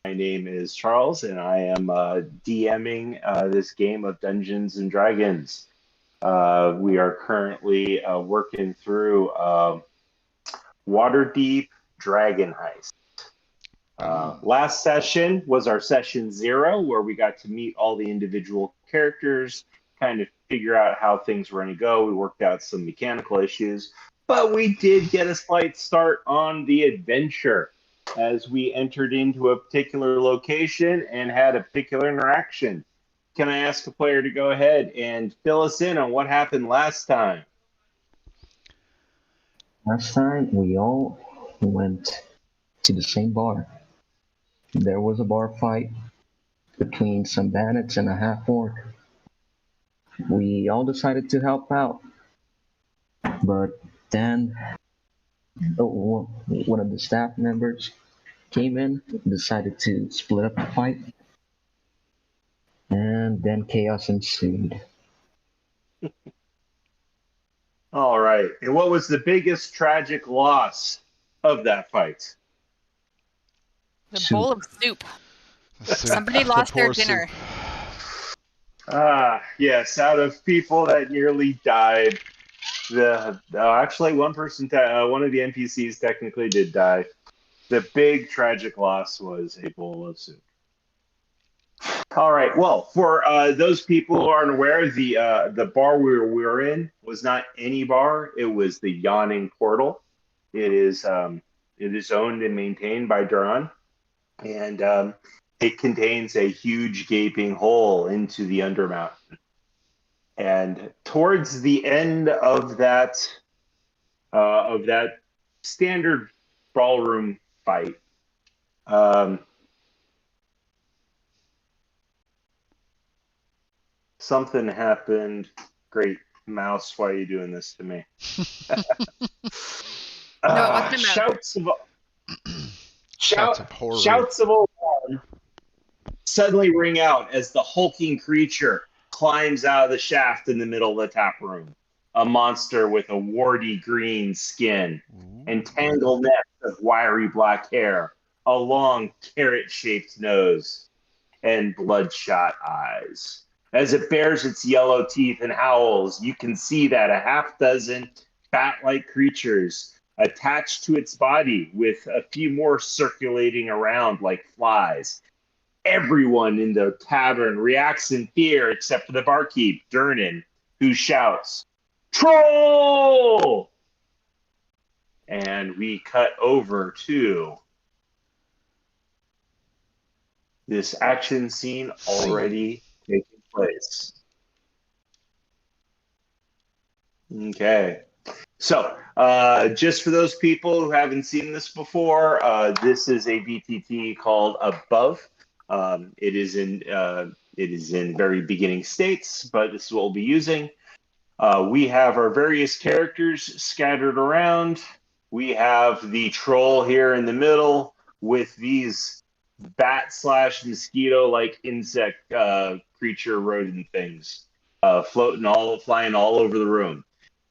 My name is Charles, and I am DMing this game of Dungeons and Dragons. We are currently working through Waterdeep Dragon Heist. Last session was our session 0, where we got to meet all the individual characters, kind of figure out how things were going to go. We worked out some mechanical issues, but we did get a slight start on the adventure as we entered into a particular location and had a particular interaction. Can I ask a player to go ahead and fill us in on what happened last time? Last time we all went to the same bar. There was a bar fight between some bandits and a half-orc. We all decided to help out, but then one of the staff members came in, decided to split up the fight, and then chaos ensued. All right. And what was the biggest tragic loss of that fight? The bowl of soup. Somebody lost their dinner. Yes, out of people that nearly died, actually one person, one of the NPCs technically did die. The big tragic loss was a bowl of soup. All right. Well, for those people who aren't aware, the bar we were in was not any bar. It was the Yawning Portal. It is owned and maintained by Duran, and it contains a huge gaping hole into the Undermountain. And towards the end of that standard ballroom fight, something happened. Great mouse, why are you doing this to me? Shouts of alarm suddenly ring out as the hulking creature climbs out of the shaft in the middle of the tap room. A monster with a warty green skin and tangled nets of wiry black hair, a long carrot-shaped nose, and bloodshot eyes. As it bares its yellow teeth and howls, you can see that a half dozen bat-like creatures attached to its body with a few more circulating around like flies. Everyone in the tavern reacts in fear except for the barkeep, Durnan, who shouts, "Troll!" And we cut over to this action scene already taking place. Okay. So, just for those people who haven't seen this before, this is a BTT called Above. It is in very beginning states, but this is what we'll be using. We have our various characters scattered around. We have the troll here in the middle with these bat/mosquito-like insect creature rodent things flying all over the room.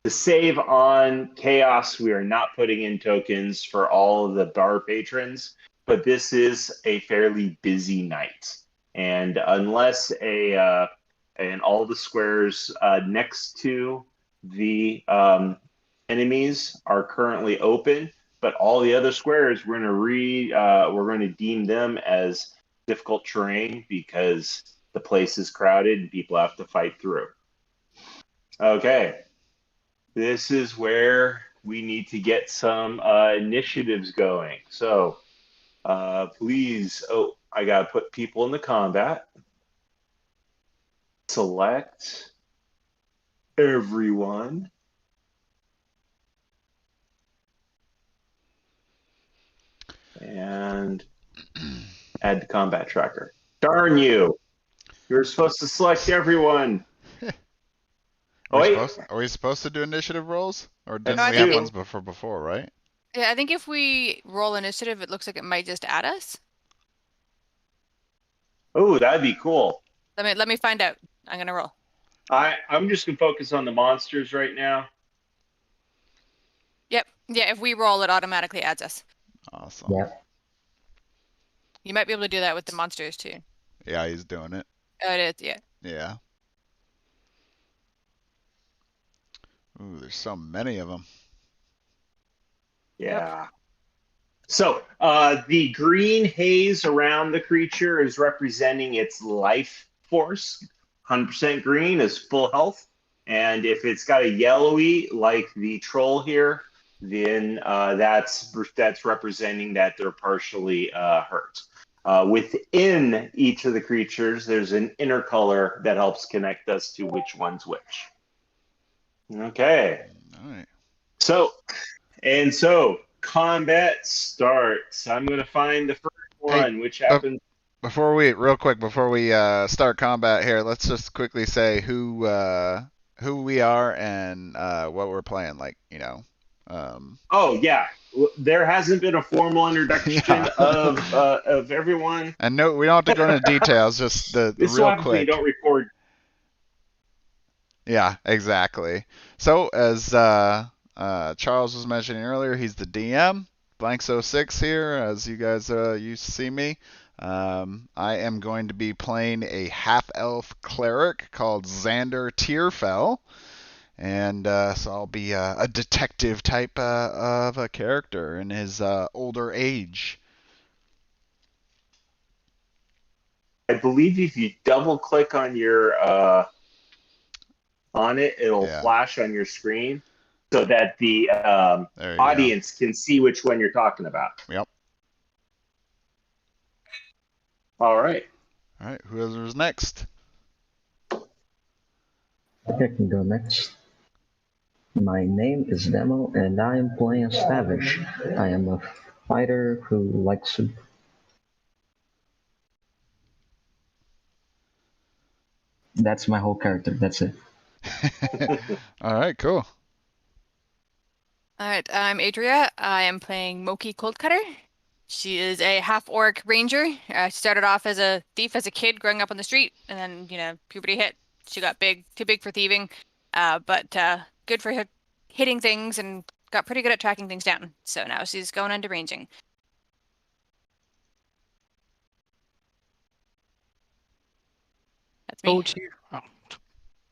To save on chaos, we are not putting in tokens for all of the bar patrons, but this is a fairly busy night. And unless and all the squares next to the enemies are currently open, but all the other squares we're going to deem them as difficult terrain because the place is crowded and people have to fight through. Okay. This is where we need to get some initiatives going. So please, I got to put people in the combat. Select everyone. And add to combat tracker. Darn you. You're supposed to select everyone. Are we supposed to do initiative rolls? Or didn't we have ones before, right? Yeah, I think if we roll initiative, it looks like it might just add us. Oh, that'd be cool. Let me find out. I'm gonna roll. I'm just gonna focus on the monsters right now. Yep. Yeah, if we roll, it automatically adds us. Awesome. Yeah. You might be able to do that with the monsters too. Yeah, he's doing it. Oh, it is, yeah. Yeah. Ooh, there's so many of them. Yeah. Yep. So the green haze around the creature is representing its life force. 100% green is full health. And if it's got a yellowy, like the troll here, then that's representing that they're partially hurt. Within each of the creatures, there's an inner color that helps connect us to which one's which. Okay. All right. So combat starts. I'm going to find the first one, which happens. Before we start combat here, let's just quickly say who we are and what we're playing. Like, Oh yeah, there hasn't been a formal introduction of everyone. And no, we don't have to go into details. Just the real quick. You don't record. Yeah, exactly. So as Charles was mentioning earlier, he's the DM. Blanks06 here, as you guys used to see me. I am going to be playing a half-elf cleric called Xyander Tyrfell. And so I'll be a detective type of a character in his older age. I believe if you double click on your on it, it'll flash on your screen so that the audience can see which one you're talking about. Yep. All right. All right. Whoever's next? I can go next. My name is Demo, and I am playing Savage. I am a fighter who likes to. That's my whole character. That's it. All right, cool. All right, I'm Adria. I am playing Moki Coldcutter. She is a half-orc ranger. She started off as a thief as a kid growing up on the street, and then, puberty hit. She got too big for thieving, but good for hitting things and got pretty good at tracking things down. So now she's going into ranging. That's me.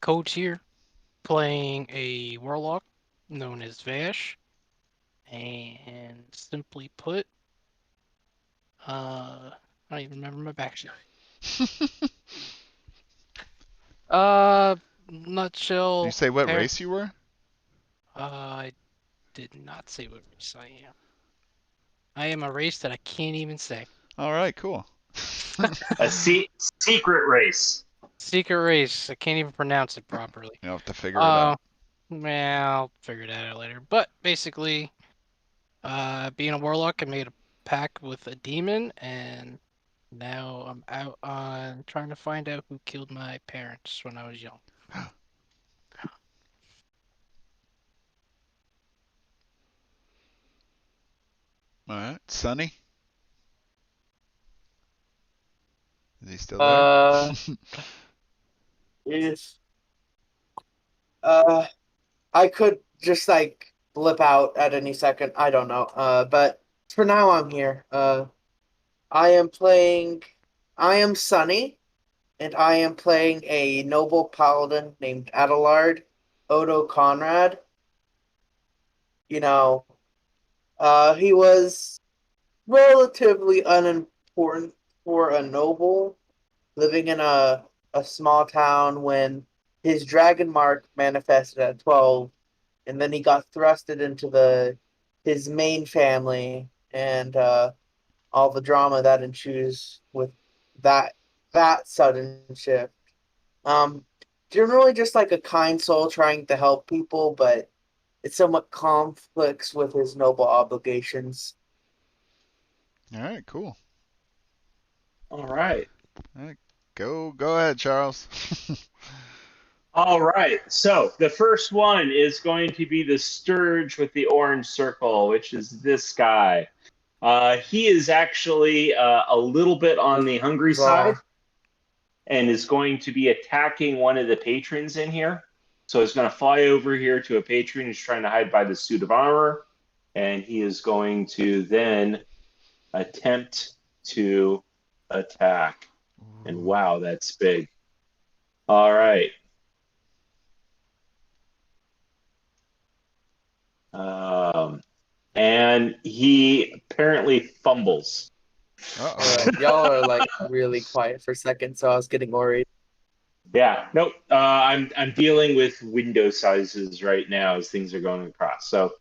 Coach here, playing a warlock known as Vash, and simply put, I don't even remember my backstory. Nutshell. Did you say what race you were? I did not say what race I am. I am a race that I can't even say. All right, cool. A secret race. Secret race. I can't even pronounce it properly. You'll have to figure it out. Well, I'll figure that out later. But basically, being a warlock, I made a pact with a demon, and now I'm out on trying to find out who killed my parents when I was young. All right, Sonny? Is he still there? I could just blip out at any second. I don't know. But for now I'm here. I am Sunny, and I am playing a noble paladin named Adelard Odo Conrad. He was relatively unimportant for a noble living in a small town when his dragon mark manifested at 12, and then he got thrusted into his main family and all the drama that ensues with that sudden shift. Generally just like a kind soul trying to help people, but it somewhat conflicts with his noble obligations. All right, cool. All right. Go ahead, Charles. All right. So the first one is going to be the Sturge with the orange circle, which is this guy. He is actually a little bit on the hungry side and is going to be attacking one of the patrons in here. So he's going to fly over here to a patron who's trying to hide by the suit of armor, and he is going to then attempt to attack. And wow, that's big. All right. And he apparently fumbles. Uh-oh. Alright, y'all are like really quiet for a second, so I was getting worried. Yeah, nope. I'm dealing with window sizes right now as things are going across. So,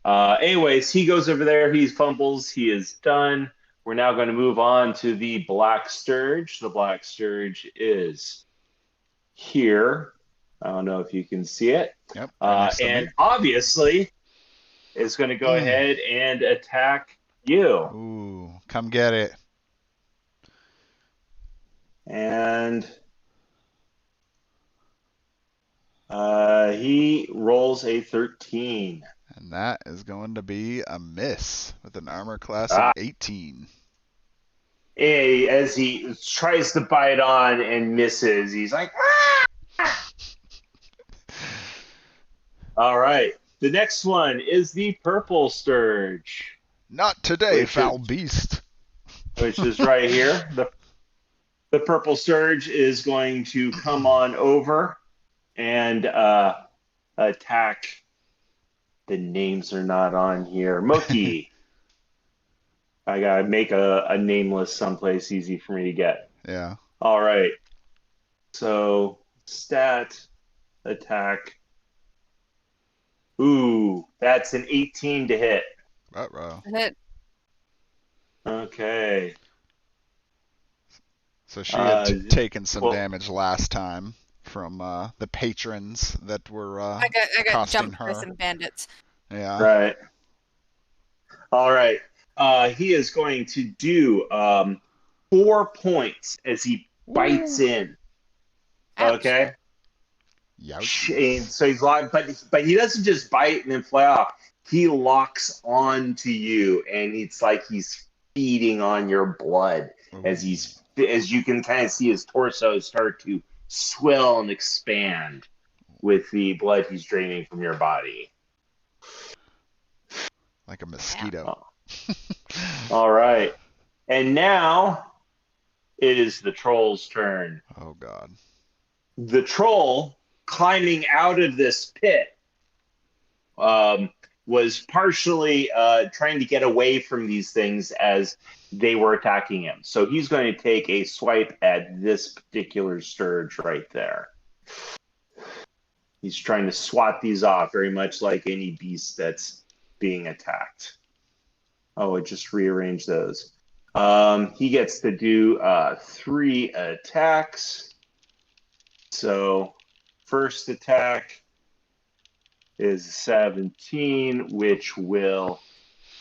anyways, he goes over there. He fumbles. He is done. We're now going to move on to the Black Sturge. The Black Sturge is here. I don't know if you can see it. Yep. right next to And me. obviously, is going to go ahead and attack you. Ooh, come get it. And he rolls a 13. And that is going to be a miss with an armor class of 18. As he tries to bite on and misses, he's like, ah! All right. The next one is the Purple Sturge, Not today, Which foul is- beast. which is right here. The Purple Sturge is going to come on over and attack. The names are not on here. Mookie. I gotta make a nameless someplace easy for me to get. Yeah. All right. So stat attack. Ooh, that's an 18 to hit. Ruh-roh. Hit. Okay. So she had taken some well- damage last time from the patrons that were I got accosting jumped by her. some bandits. Yeah. Right. All right. He is going to do 4 points as he bites in. Ouch. Okay. Youch. And so he's locked, but he doesn't just bite and then fly off. He locks on to you, and it's like he's feeding on your blood as you can kind of see his torso start to swell and expand with the blood he's draining from your body. Like a mosquito. All right, and now it is the troll's turn. Oh god. The troll climbing out of this pit was partially trying to get away from these things as they were attacking him. So he's going to take a swipe at this particular Sturge right there. He's trying to swat these off, very much like any beast that's being attacked. Oh, I just rearranged those. He gets to do 3 attacks. So first attack is 17, which will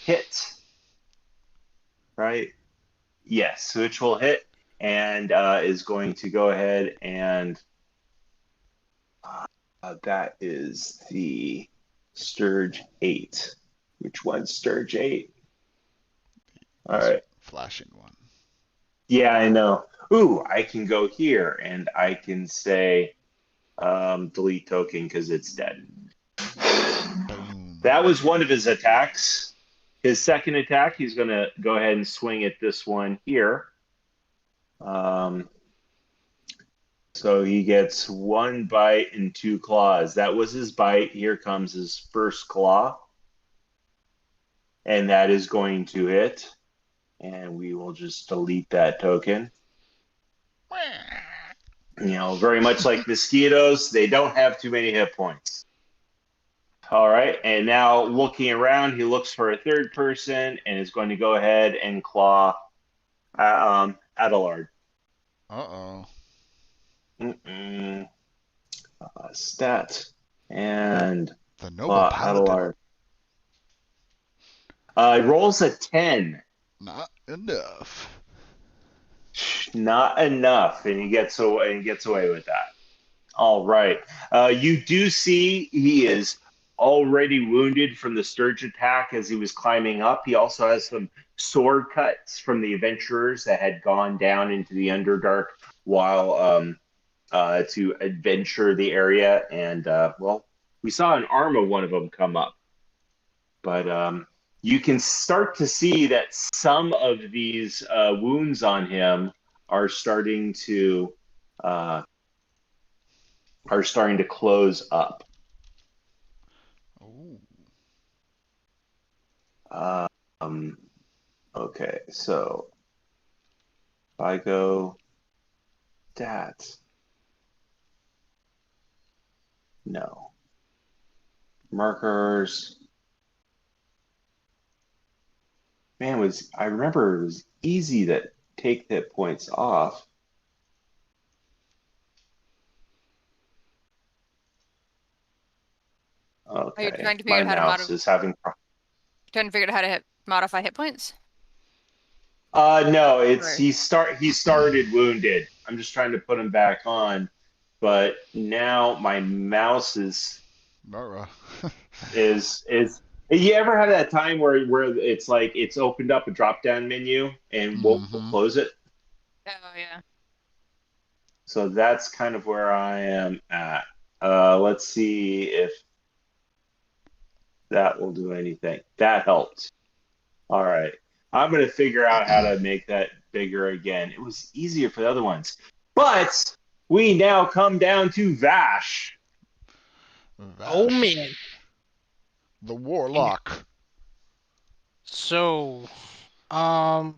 hit. Right? Yes, which will hit and is going to go ahead and that is the Sturge 8. Which one's Sturge 8? All right. Flashing one. Yeah, I know. Ooh, I can go here and I can say delete token because it's dead. Boom. That was one of his attacks. His second attack, he's going to go ahead and swing at this one here. So he gets 1 bite and 2 claws. That was his bite. Here comes his first claw. And that is going to hit. And we will just delete that token. You know, very much like mosquitoes, they don't have too many hit points. All right, and now looking around, he looks for a third person and is going to go ahead and claw Adelard. Uh-oh. Stat and The noble paladin. Adelard. He rolls a 10. Not enough. Not enough, and he gets away with that. All right. You do see he is already wounded from the Sturge attack as he was climbing up. He also has some sword cuts from the adventurers that had gone down into the Underdark while to adventure the area. And well, we saw an arm of one of them come up, but you can start to see that some of these wounds on him are starting to close up. Ooh. Okay, so if I go stats, no markers. Man, I remember it was easy to take hit points off. Are you Okay, trying to my figure out how to mouse is having. trying to figure out how to modify hit points? No, Or- he started wounded. I'm just trying to put him back on, but now my mouse is. You ever had that time where it's like it's opened up a drop down menu and won't close it? Oh yeah. So that's kind of where I am at. Let's see if that will do anything. That helped. All right. I'm going to figure out how to make that bigger again. It was easier for the other ones. But we now come down to Vash. Oh man. The Warlock. So, I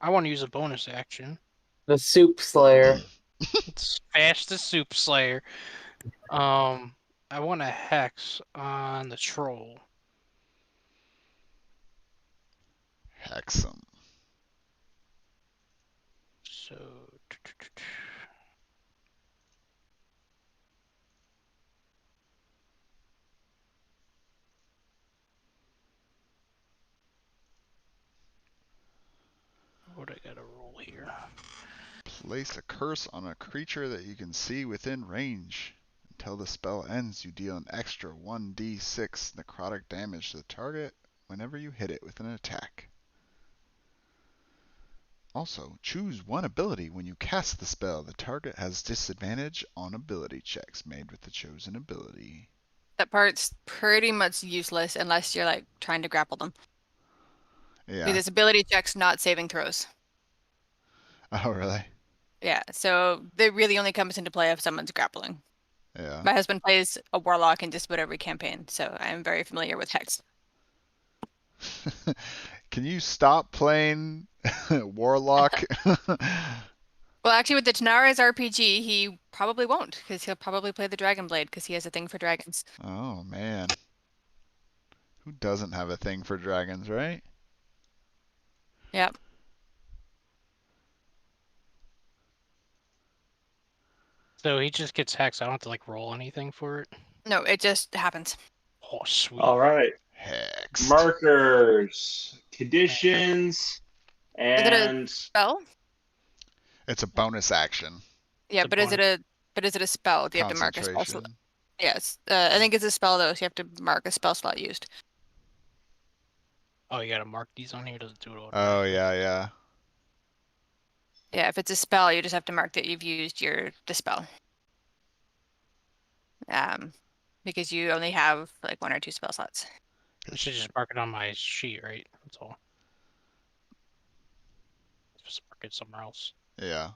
want to use a bonus action. The Soup Slayer. It's fast as Soup Slayer. I want a hex on the troll. Hexam. So, what I gotta roll here? Place a curse on a creature that you can see within range. Until the spell ends, you deal an extra 1d6 necrotic damage to the target whenever you hit it with an attack. Also, choose one ability when you cast the spell. The target has disadvantage on ability checks made with the chosen ability. That part's pretty much useless unless you're like trying to grapple them. Yeah. Because it's ability checks, not saving throws. Oh, really? Yeah, so they really only comes into play if someone's grappling. Yeah. My husband plays a warlock in just about every campaign, so I am very familiar with hex. Can you stop playing Warlock? Well, actually, with the Tanara's RPG, he probably won't, because he'll probably play the Dragon Blade, because he has a thing for dragons. Oh, man. Who doesn't have a thing for dragons, right? Yep. So he just gets hexed. I don't have to like roll anything for it. No, it just happens. Oh, sweet. All right. Hex. Markers, conditions, Is it a and spell? It's a bonus action. Yeah, It's a but is it a spell? Do you have to mark a spell slot? Concentration. Yes. I think it's a spell though, so you have to mark a spell slot used. Oh, you gotta mark these on here. Doesn't do it Oh, automatically. yeah. Yeah, if it's a spell, you just have to mark that you've used the spell. Because you only have like 1 or 2 spell slots. I should just mark it on my sheet, right? That's all. Just mark it somewhere else. Yeah.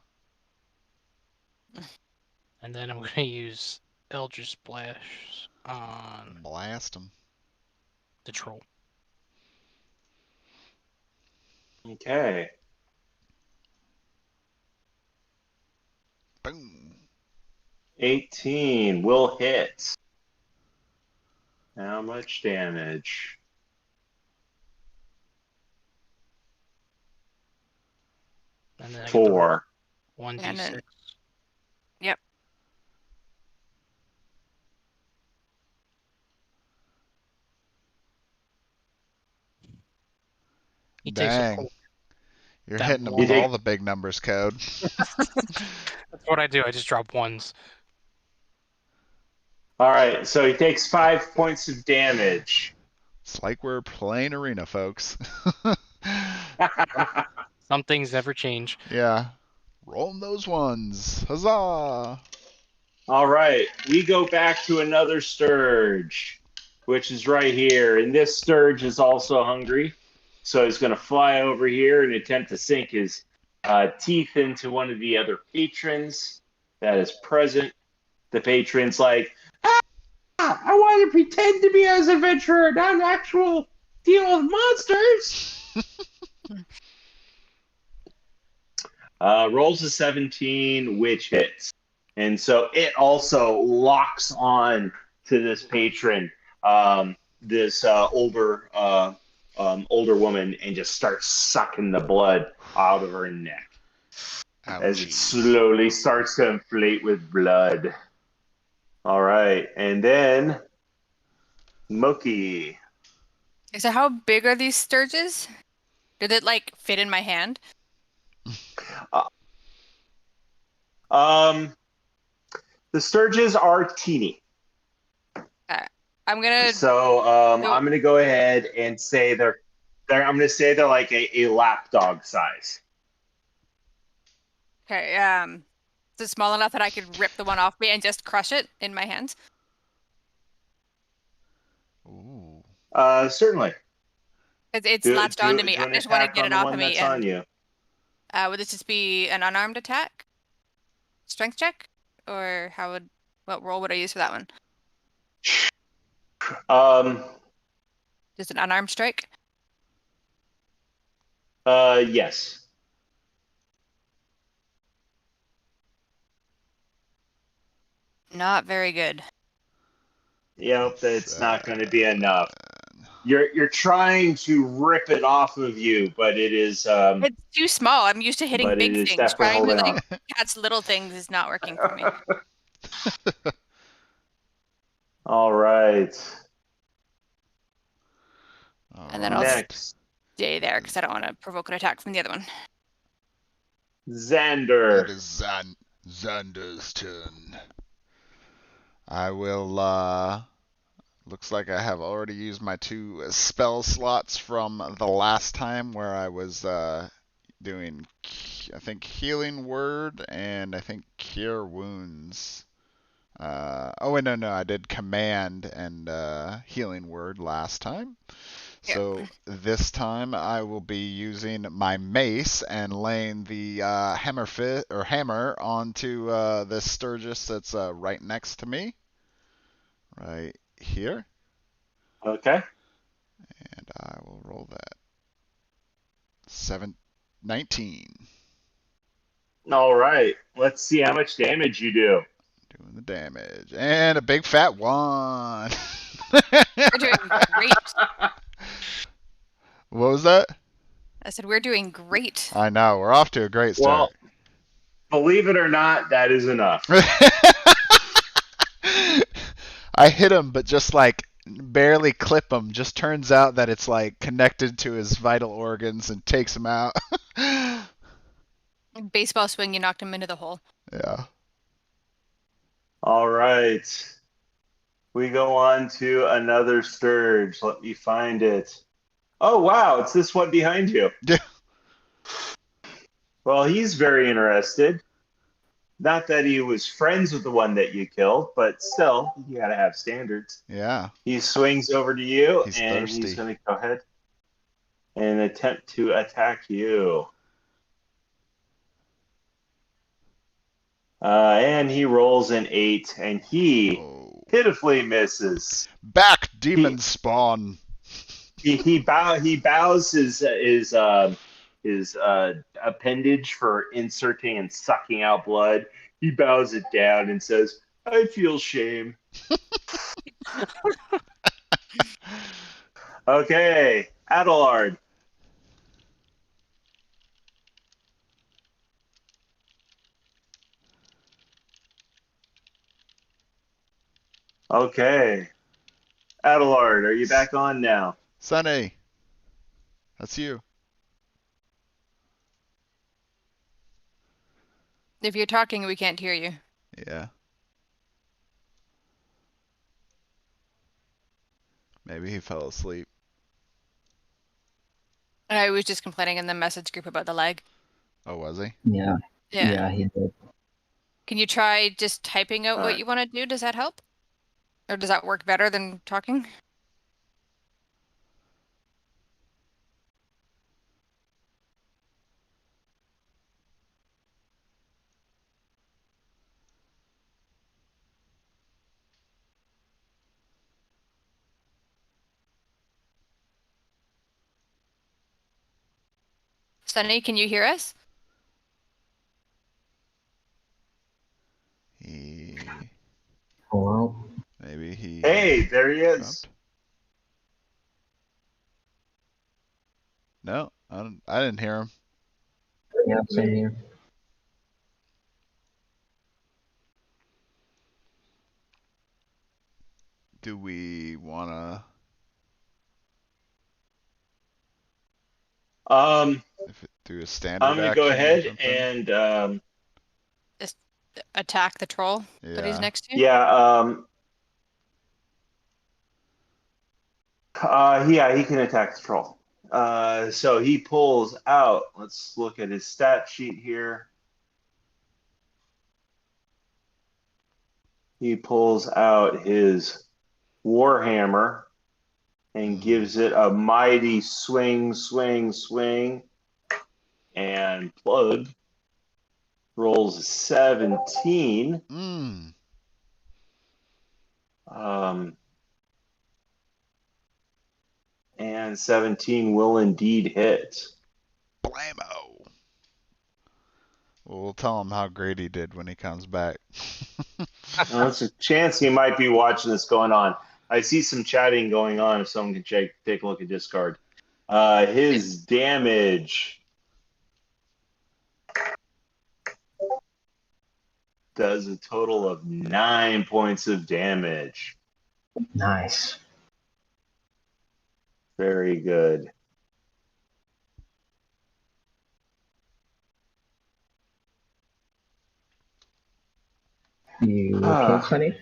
And then I'm gonna use Eldritch Splash on Blast them. the troll. okay. Boom. 18 will hit. How much damage? And then I get 4. 1d6. Yep. He takes a Dang. cold. You're That hitting them one. with all the big numbers, Code. That's what I do. I just drop ones. All right, so he takes 5 points of damage. It's like we're playing Arena, folks. Some things never change. Yeah. Rolling those ones. Huzzah! All right, we go back to another Sturge. which is right here. And this Sturge is also hungry. So he's going to fly over here and attempt to sink his teeth into one of the other patrons that is present. The patron's like, I want to pretend to be an adventurer, not an actual deal with monsters. Rolls a 17, which hits. And so it also locks on to this patron, this older woman, and just starts sucking the blood out of her neck. As it slowly starts to inflate with blood. All right, and then Moki. So how big are these sturges? Did it like fit in my hand? The Sturges are teeny. I'm gonna. So I'm gonna go ahead and say they're I'm gonna say they're like a lapdog size. Okay. Is it small enough that I could rip the one off me and just crush it in my hands? Ooh. Certainly. It's latched onto me. I just want to get it off of me. That's on you. Would this just be an unarmed attack? Strength check? Or what roll would I use for that one? Just an unarmed strike? Yes. Not very good. Yep, that's not going to be enough. You're trying to rip it off of you, but it is. It's too small. I'm used to hitting big things. Trying to like catch little things is not working for me. All right. And then I'll stay there because I don't want to provoke an attack from the other one. Xyander. It is Xyander's turn. I will. Looks like I have already used my 2 spell slots from the last time where I was doing, I think, Healing Word and I think Cure Wounds. Oh, wait, no, I did Command and Healing Word last time. So this time I will be using my mace and laying the hammer onto this Sturgis that's right next to me. Right here. Okay. And I will roll that. 19. All right. Let's see how much damage you do. Doing the damage. And a big fat 1. We're doing great. What was that? I said we're doing great. I know. We're off to a great start. Well, believe it or not, that is enough. I hit him, but just like barely clip him. Just turns out that it's like connected to his vital organs and takes him out. Baseball swing, you knocked him into the hole. Yeah. All right. We go on to another Sturge. Let me find it. Oh, wow. It's this one behind you. Yeah. Well, he's very interested. Not that he was friends with the one that you killed, but still, you got to have standards. Yeah. He swings over to you, He's and thirsty. he's going to go ahead and attempt to attack you. And he rolls an 8, and he pitifully misses. Back, demon spawn. He bows his appendage for inserting and sucking out blood. He bows it down and says, "I feel shame." Okay, Adelard. Okay. Adelard, are you back on now? Sunny. That's you. If you're talking, we can't hear you. Yeah. Maybe he fell asleep. And I was just complaining in the message group about the lag. Oh, was he? Yeah. Yeah, he did. Can you try just typing out what you want to do? Does that help? Or does that work better than talking? Sunny, can you hear us? Well, Maybe he Hey, there he is. dropped. No, I didn't hear him. yeah, same here. Do we wanna do a standard I'm gonna action go or ahead something? and Just attack the troll that he's Yeah. next to? yeah, yeah, he can attack the troll. So he pulls out. Let's look at his stat sheet here. He pulls out his warhammer and gives it a mighty swing, swing, swing. And Plug rolls a 17. And 17 will indeed hit. Blammo. Well, we'll tell him how great he did when he comes back. Well, there's a chance he might be watching this going on. I see some chatting going on. If someone can take a look at Discard. His damage does a total of 9 points of damage. Nice. Very good. You killed Sunny?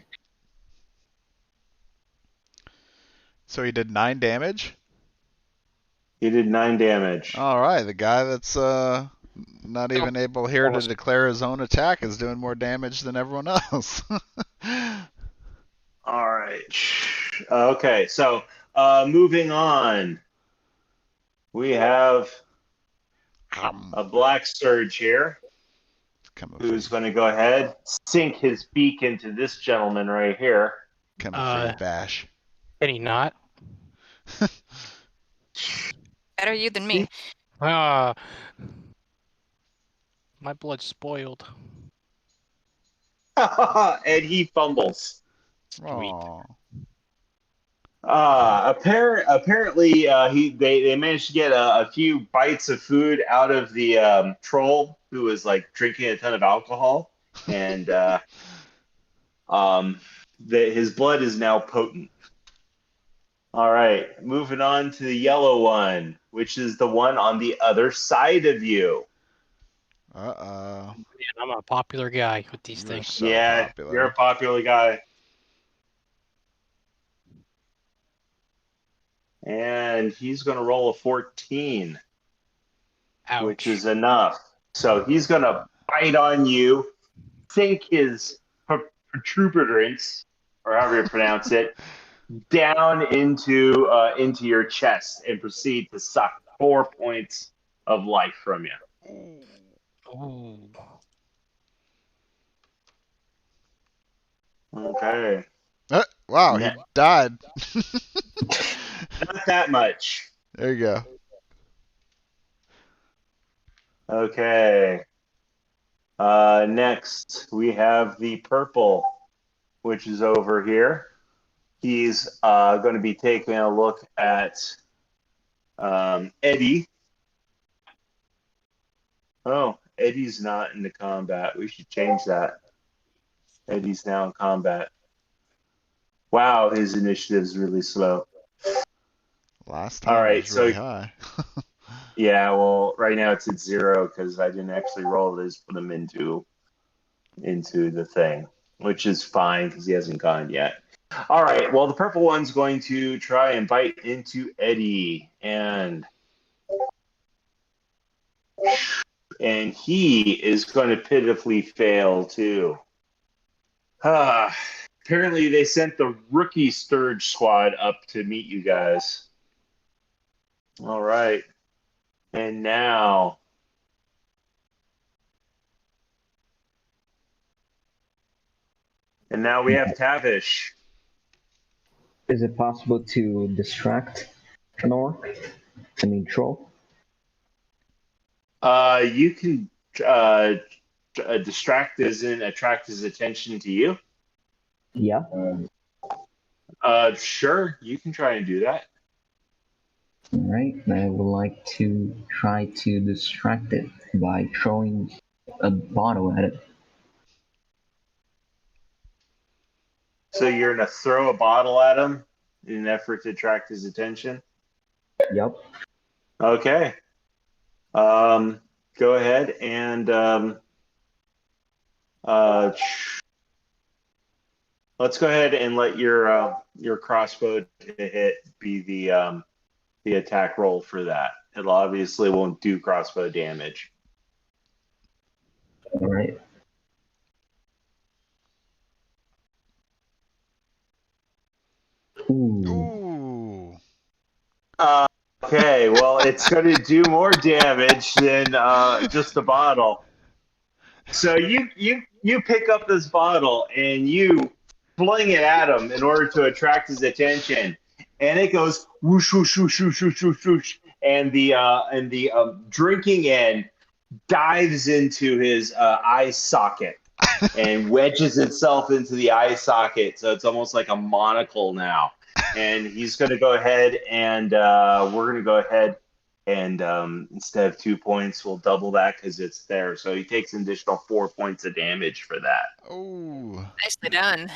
So he did 9 damage? He did 9 damage. Alright, the guy that's not even able here to declare his own attack is doing more damage than everyone else. All right. Okay, so moving on. We have a black surge here who's going to go ahead, sink his beak into this gentleman right here. Bash. Can he not? Better you than me. My blood's spoiled. And he fumbles. Sweet. Apparently, they managed to get a few bites of food out of the troll who was like drinking a ton of alcohol, and his blood is now potent. All right, moving on to the yellow one, which is the one on the other side of you. Uh-oh. Man, I'm a popular guy with these things. So yeah, popular. You're a popular guy. And he's going to roll a 14, Ouch. which is enough. So he's going to bite on you, sink his protuberance, or however you pronounce it, down into your chest and proceed to suck 4 points of life from you. Ooh. Okay. Wow, he died. Not that much. There you go. Okay. Next, we have the purple, which is over here. He's going to be taking a look at Eddie. Oh, Eddie's not in the combat. We should change that. Eddie's now in combat. Wow, his initiative is really slow. Last time it was really high. Yeah, well, right now it's at 0 because I didn't actually roll this, put him into the thing, which is fine because he hasn't gone yet. All right, well, the purple one's going to try and bite into Eddie, and he is going to pitifully fail too. Apparently, they sent the rookie Sturge squad up to meet you guys. All right. And now we have Tavish. Is it possible to distract an orc? I mean, troll? You can distract and attract his attention to you. Yeah. Sure, you can try and do that. All right. I would like to try to distract it by throwing a bottle at it. So you're gonna throw a bottle at him in an effort to attract his attention. Yep. Okay. Go ahead and let's go ahead and let your crossbow hit be the attack roll for that. It obviously won't do crossbow damage. All right. Ooh. Ooh. Okay, well, it's going to do more damage than just a bottle. So you pick up this bottle and you fling it at him in order to attract his attention, and it goes whoosh whoosh whoosh whoosh whoosh whoosh, whoosh and the drinking end dives into his eye socket and wedges itself into the eye socket, so it's almost like a monocle now. And he's going to go ahead and we're going to go ahead and instead of 2 points, we'll double that because it's there. So he takes an additional 4 points of damage for that. Oh. Nicely done.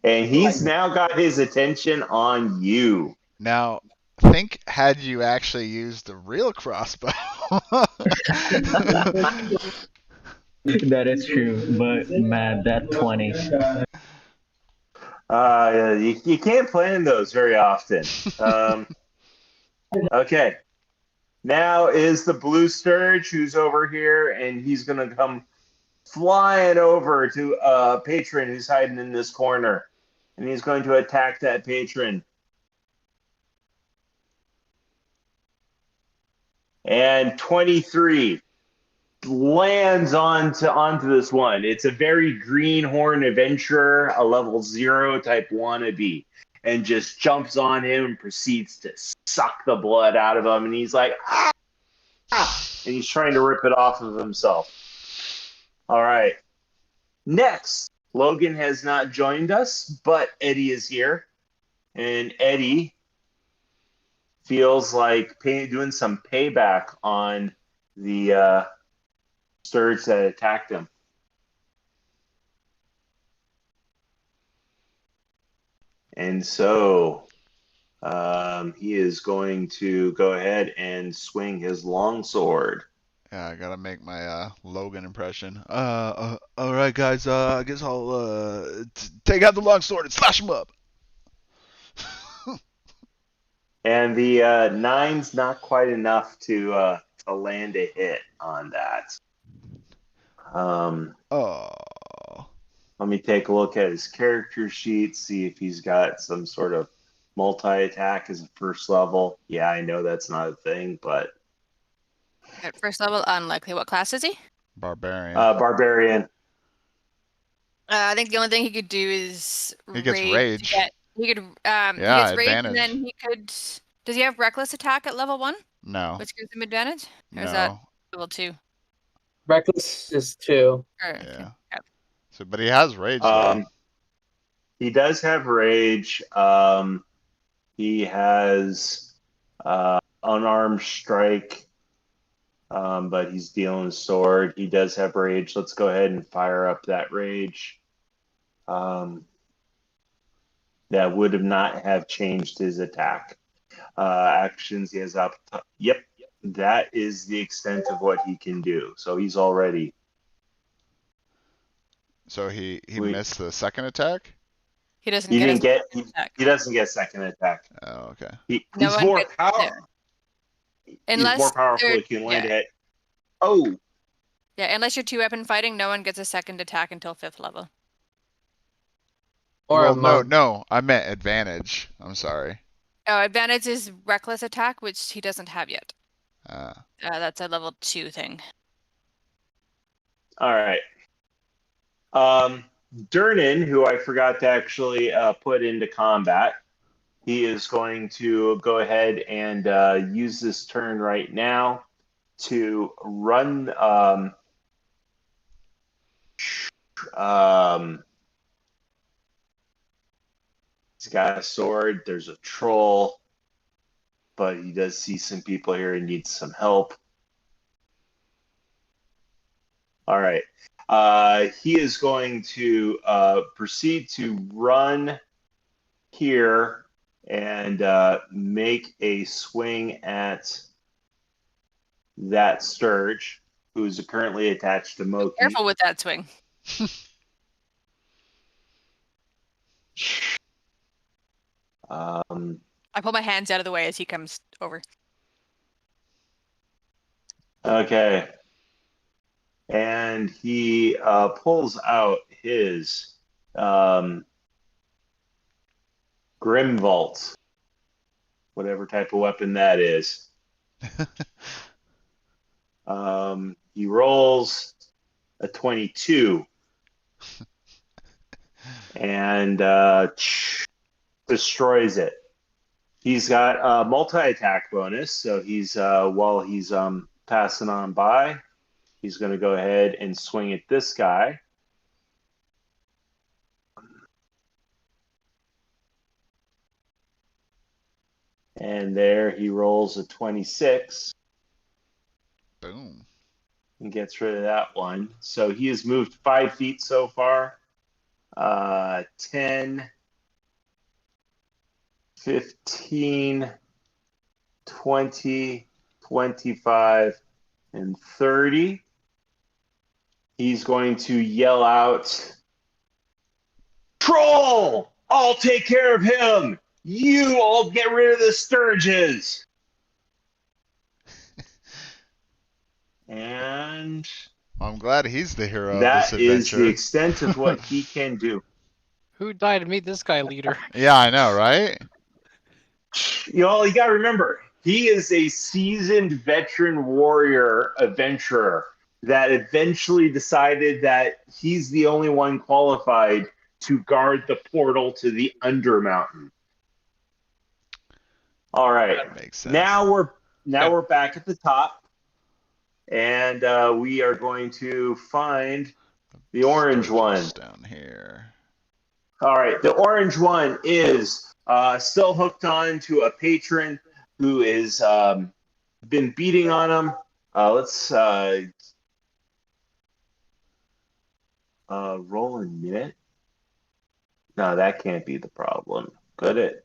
And he's now got his attention on you. Now, think had you actually used the real crossbow. That is true, but man, that 20. You can't plan those very often. Okay. Now is the blue sturge who's over here, and he's going to come flying over to a patron who's hiding in this corner. And he's going to attack that patron. And 23 lands onto this one. It's a very greenhorn adventurer, a level 0 type wannabe, and just jumps on him and proceeds to suck the blood out of him. And he's like, ah! And he's trying to rip it off of himself. All right. Next, Logan has not joined us, but Eddie is here. And Eddie feels like doing some payback on the Sturge that attacked him. And so he is going to go ahead and swing his longsword. Yeah, I gotta make my Logan impression. All right, guys. I guess I'll take out the longsword and slash him up. And the 9's not quite enough to land a hit on that. Oh. Let me take a look at his character sheet, see if he's got some sort of multi-attack as a first level. Yeah, I know that's not a thing, but... At first level, unlikely. What class is he? Barbarian. Barbarian. I think the only thing he could do is He gets rage. He could Yeah, he gets rage, advantage. and then he could. Does he have reckless attack at level 1, No. which gives him advantage? Or is No. that level 2? Reckless is 2. Or, Yeah. Yep. So, but he has rage. Though. He does have rage. He has unarmed strike, but he's dealing a sword. He does have rage. Let's go ahead and fire up that rage. That would have not have changed his attack. Actions he has up. Yep, that is the extent of what he can do. So he's already. So he missed the second attack. He doesn't He get didn't a get. second attack. He doesn't get second attack. Oh, okay. No He's one more gets powerful. Unless He's more powerful. they're- He can land yeah. a hit. Oh, Yeah, unless you're 2-weapon fighting, no one gets a second attack until 5th level. Or well, a monk. no. I meant advantage. I'm sorry. Oh, advantage is reckless attack, which he doesn't have yet. Uh, That's a level 2 thing. all right. Durnan, who I forgot to actually put into combat, he is going to go ahead and use this turn right now to run. He's got a sword. There's a troll, but he does see some people here and needs some help. All right. He is going to proceed to run here and make a swing at that Sturge, who is currently attached to Moki. Careful with that swing. I pull my hands out of the way as he comes over. Okay. And he pulls out his Grimvault, whatever type of weapon that is. He rolls a 22 and destroys it. He's got a multi-attack bonus, so he's while he's passing on by, he's going to go ahead and swing at this guy. And there he rolls a 26. Boom. And gets rid of that one. So he has moved 5 feet so far. 10, 15, 20, 25, and 30. He's going to yell out, "Troll! I'll take care of him! You all get rid of the Sturges!" And I'm glad he's the hero of that this is adventure. the extent of what he can do. Who died to meet this guy, leader? Yeah, I know, right? You got to remember, he is a seasoned veteran warrior adventurer that eventually decided that he's the only one qualified to guard the portal to the Undermountain. All right. That makes sense. Now we're back at the top. And we are going to find the orange one. Down here. All right, the orange one is still hooked on to a patron who is been beating on him. Let's roll a minute. No, that can't be the problem. Could it?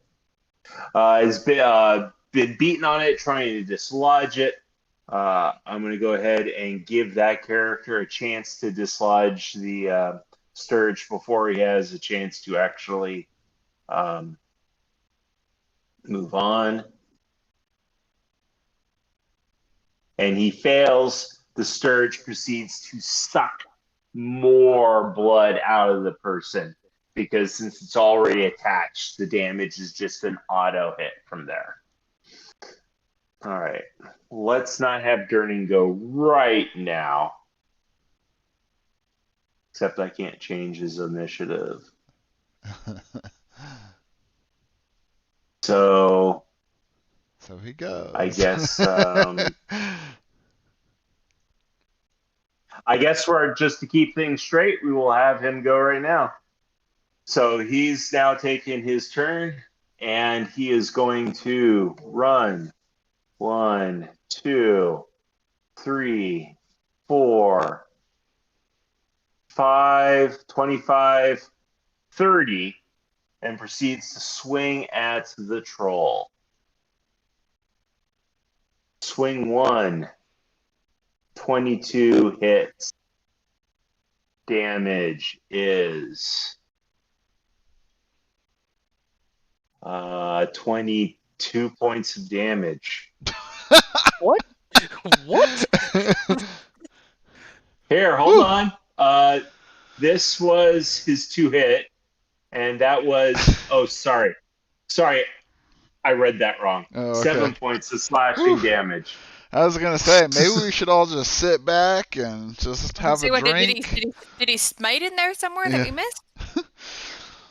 Has been beating on it, trying to dislodge it. I'm going to go ahead and give that character a chance to dislodge the Sturge before he has a chance to actually move on. And he fails. The Sturge proceeds to suck more blood out of the person because since it's already attached, the damage is just an auto hit from there. All right. Let's not have Durning go right now. Except I can't change his initiative. So he goes. I guess we're just to keep things straight, we will have him go right now. So he's now taking his turn and he is going to run 1, 2, 3, 4, 5, 25, 30, and proceeds to swing at the troll. Swing 1, 22 hits. Damage is 22 points of damage. What? What? Here, hold on. This was his 2-hit, and that was sorry, I read that wrong. Oh, okay. 7 points of slashing damage. I was gonna say maybe we should all just sit back and just have a drink. Did he smite in there somewhere that we missed?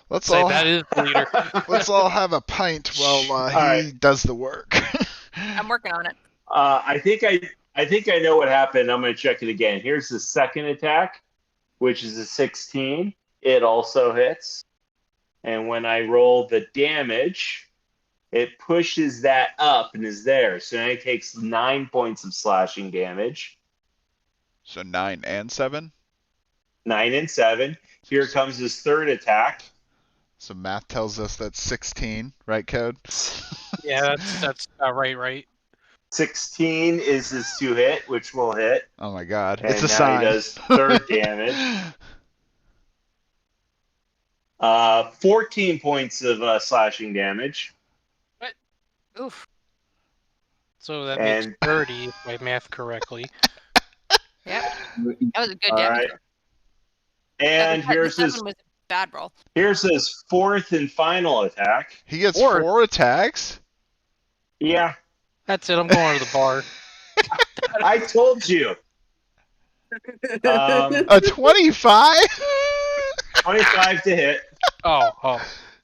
Let's that is the leader. Let's all have a pint while he does the work. I'm working on it. I think I think I know what happened. I'm going to check it again. Here's the second attack, which is a 16. It also hits. And when I roll the damage, it pushes that up and is there. So now he takes 9 points of slashing damage. So 9 and 7. 9 and 7. Here comes his third attack. So math tells us that's 16, right, Code? Yeah, that's right. 16 is his 2 hit, which will hit. Oh my God, And it's a now sign. he does third damage. 14 points of slashing damage. Oof. So that And- makes 30 if I math correctly. Yep. That was a good All damage. right. roll. And The here's his 7 was a bad roll. here's his fourth and final attack. He gets Or- 4 attacks? Yeah, That's it. I'm going to the bar. I told you. A 25? 25 to hit. Oh.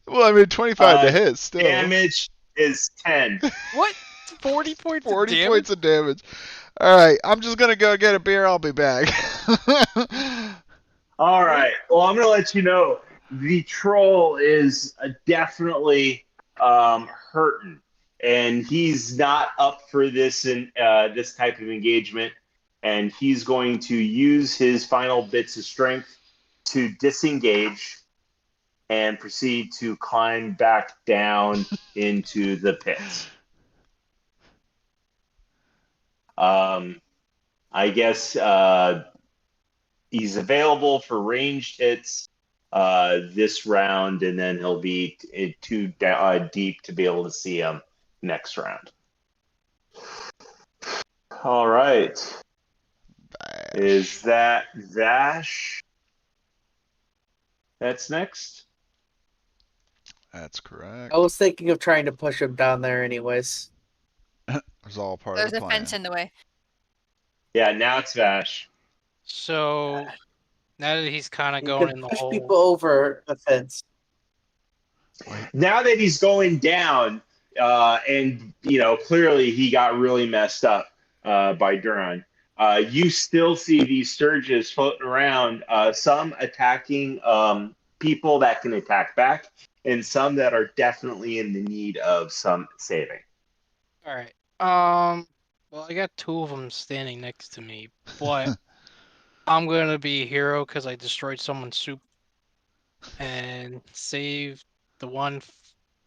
Well, I mean, 25 to Uh, hit still. Damage is 10. What? 40 points 40 of damage? points of damage. All right, I'm just going to go get a beer. I'll be back. All right. Well, I'm going to let you know the troll is definitely hurting, and he's not up for this in this type of engagement. And he's going to use his final bits of strength to disengage and proceed to climb back down into the pit. I guess he's available for ranged hits this round, and then he'll be too deep to be able to see him next round. All right. Is that Vash? That's next? That's correct. I was thinking of trying to push him down there anyways. It was all part There's of the a plan. fence in the way. Yeah, now it's Vash. So now that he's kind of You going could in the push hole. people over the fence. Now that he's going down, and clearly he got really messed up by Duran. You still see these surges floating around. Some attacking people that can attack back, and some that are definitely in the need of some saving. All right. Well, I got 2 of them standing next to me, but I'm gonna be a hero because I destroyed someone's soup and saved the one.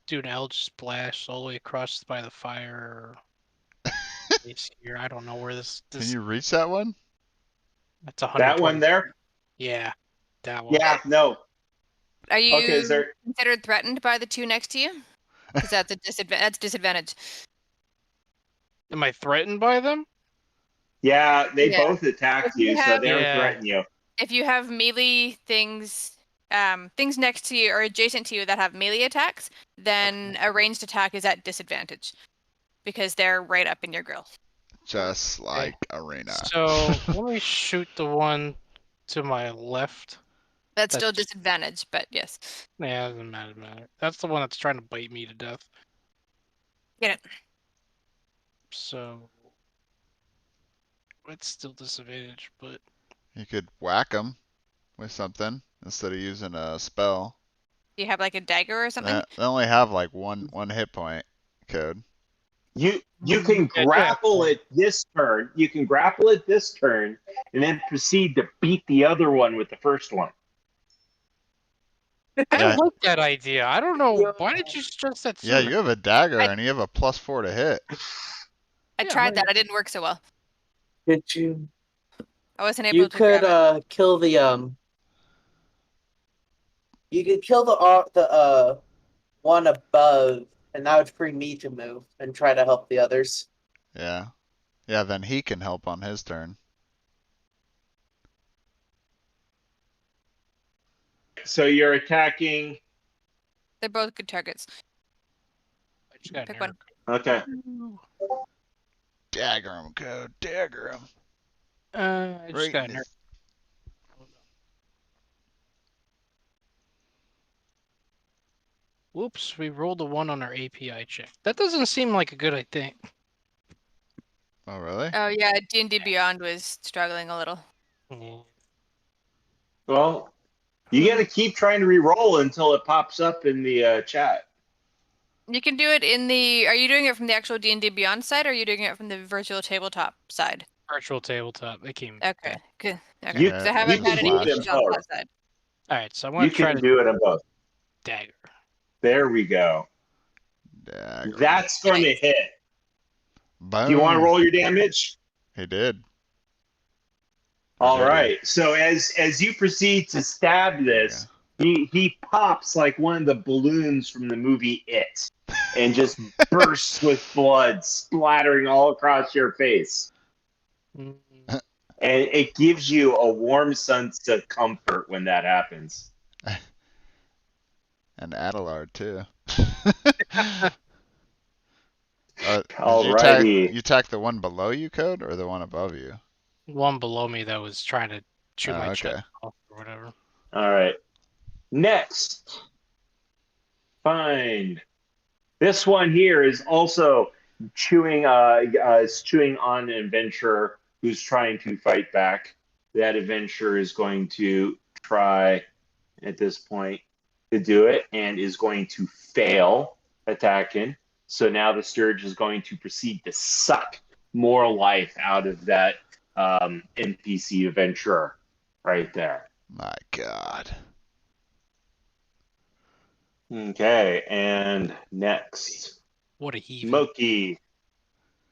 Dude, Eldritch Splash all the way across by the fire. It's here. I don't know where this. Can you reach that one? That's 100. That one there? Yeah, that one. Yeah, no. Are you Okay, is there... considered threatened by the 2 next to you? Because that's a disadvantage. Am I threatened by them? Yeah, they Yeah. both attacked If you you, so have- they don't Yeah. threaten you. If you have melee things next to you or adjacent to you that have melee attacks, then a ranged attack is at disadvantage because they're right up in your grill. Just like Arena. So let me shoot the one to my left. That's still That's- disadvantage, but yes. Yeah, it doesn't matter. That's the one that's trying to bite me to death. Get it. So it's still disadvantage, but You could whack him with something instead of using a spell. Do you have like a dagger or something? They only have like one hit point, Code. You can grapple it this turn. You can grapple it this turn, and then proceed to beat the other one with the first one. I Yeah. like that idea. I don't know. Why did you suggest that Yeah, sooner? you have a dagger I- and you have a +4 to hit. I Yeah, tried mine- that. It didn't work so well. Could you? I wasn't able You to could grab it. kill the You could kill the one above, and that would free me to move and try to help the others. Yeah. Yeah, then he can help on his turn. So you're attacking. They're both good targets. I just got an Pick error. one. Okay. Dagger him, Code. Dagger him. I just got an error. Whoops, we rolled a 1 on our API check. That doesn't seem like a good idea. Oh, really? Oh yeah, D&D Beyond was struggling a little. Yeah. Well, you got to keep trying to re-roll until it pops up in the chat. You can do it in the. Are you doing it from the actual D&D Beyond side, or are you doing it from the virtual tabletop side? Virtual tabletop. It came. Okay, good. Okay, You, because I Yeah, it haven't you just had can any do them issues flashed. on both. that side. All right, so I You want to try can to do it on both. dagger. There we go. Dagger. That's going to hit. Do you want to Boom. roll your damage? He did. Or All did he? right. So as you proceed to stab this, he pops like one of the balloons from the movie It, and just bursts with blood splattering all across your face. Mm, And it gives you a warm sense of comfort when that happens. And Adelard, too. Did Alrighty. you attack the one below you, Code, or the one above you? One below me that was trying to shoot my okay. chest off or whatever. All right. Next, find. This one here is also chewing on an adventurer who's trying to fight back. That adventurer is going to try at this point to do it and is going to fail attacking. So now the Sturge is going to proceed to suck more life out of that NPC adventurer right there. My God. Okay, and next, What a heave. Moki.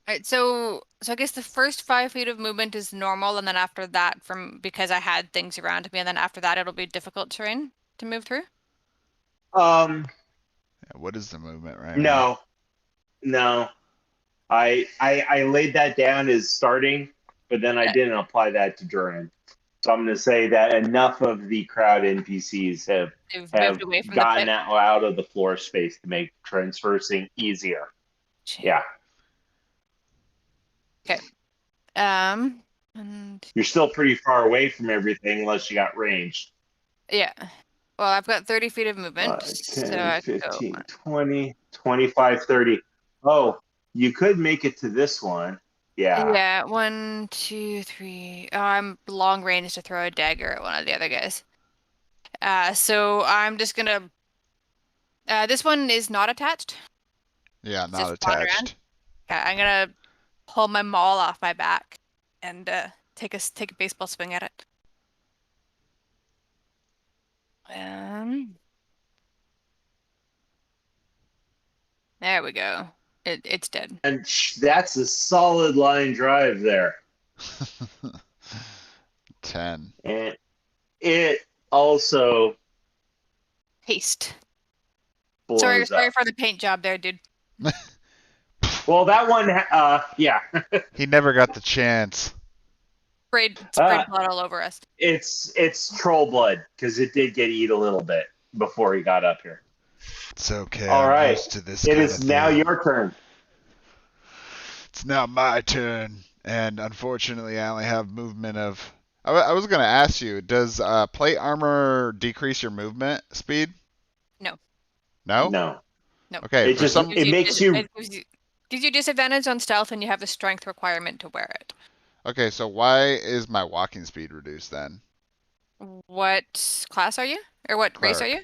All right, so I guess the first 5 feet of movement is normal, and then after that, because I had things around me, and then after that, it'll be difficult terrain to move through. Yeah, what is the movement right now? No. I laid that down as starting, but then I didn't apply that to Duran. So I'm going to say that enough of the crowd NPCs They've have moved away from gotten the out of the floor space to make transversing easier. pit. Yeah. Okay. And You're still pretty far away from everything unless you got range. yeah. Well, I've got 30 feet of movement. 10, So I can go 15, 20, 25, 30. Oh, you could make it to this one. Yeah. Yeah, 1, 2, 3. Oh, I'm long range to throw a dagger at one of the other guys. So I'm just gonna. This one is not attached. Yeah, It's not just flying around. attached. Okay, I'm gonna pull my maul off my back and take a baseball swing at it. There we go. It's dead. And that's a solid line drive there. 10. And it also Haste. blows Sorry up. for the paint job there, dude. Well, that one, yeah. He never got the chance. Sprayed blood all over us. It's troll blood because it did get eat a little bit before he got up here. It's okay. All I'm right. used to this It kind is of now thing. your turn. It's now my turn, and unfortunately, I only have movement of. I was gonna ask you, does plate armor decrease your movement speed? No. No. No. Okay. It just it makes you. It gives you disadvantage on stealth, and you have the strength requirement to wear it. Okay, so why is my walking speed reduced then? What class are you? Or what race are you?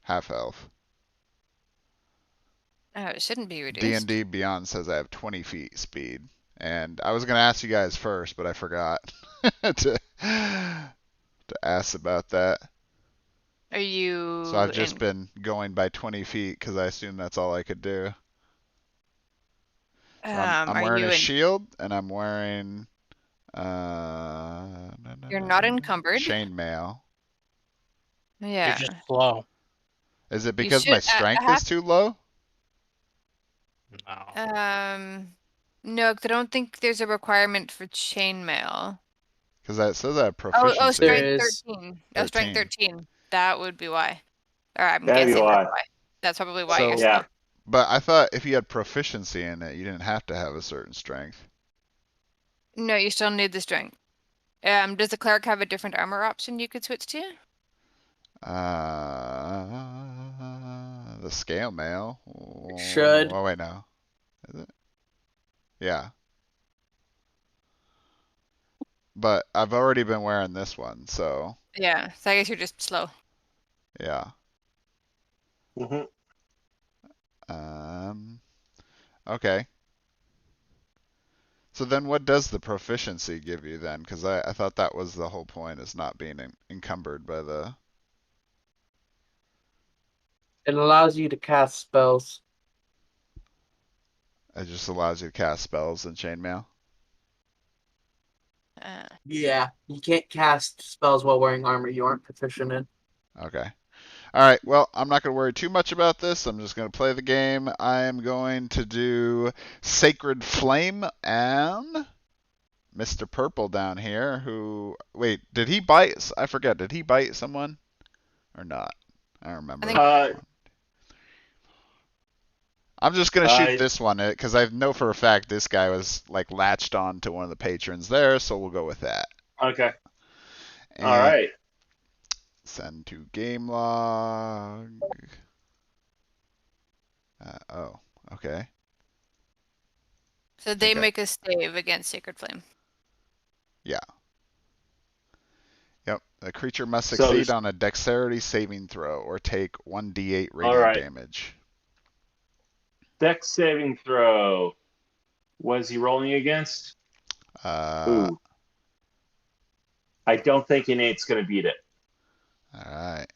Half-elf. Oh, it shouldn't be reduced. D&D Beyond says I have 20 feet speed. And I was going to ask you guys first, but I forgot to ask about that. Are you So I've just been going by 20 feet because I assumed that's all I could do. So I'm wearing a shield, and I'm wearing... You're not encumbered. Chainmail. Yeah. You're just slow. Is it because my strength is too low? No. No, 'cause I don't think there's a requirement for chainmail. Because it says I have proficiency. Oh, strength There is. 13. Oh, strength 13. That would be why. Or I'm That'd be guessing why. that's why. That's probably why So- you're Yeah. slow. But I thought if you had proficiency in it, you didn't have to have a certain strength. No, you still need the strength. Does the cleric have a different armor option you could switch to? The scale mail. Should. Oh wait, no. Is it? Yeah. but I've already been wearing this one, so Yeah, so I guess you're just slow. yeah. Mhm. Okay. So then what does the proficiency give you then? Because I thought that was the whole point, is not being encumbered by the... It allows you to cast spells. It just allows you to cast spells in chainmail? Yeah, you can't cast spells while wearing armor you aren't proficient in. Okay. All right. Well, I'm not going to worry too much about this. I'm just going to play the game. I am going to do Sacred Flame and Mr. Purple down here, who... Wait, did he bite? I forget. Did he bite someone or not? I don't remember. I'm just going to shoot this one because I know for a fact this guy was like latched on to one of the patrons there, so we'll go with that. Okay. And all right. Send to game log. Oh, okay. So they make a save against Sacred Flame. Yeah. Yep. The creature must succeed on a dexterity saving throw or take 1d8 radiant damage. Dex saving throw. What is he rolling against? Ooh. I don't think Innate's going to beat it. All right.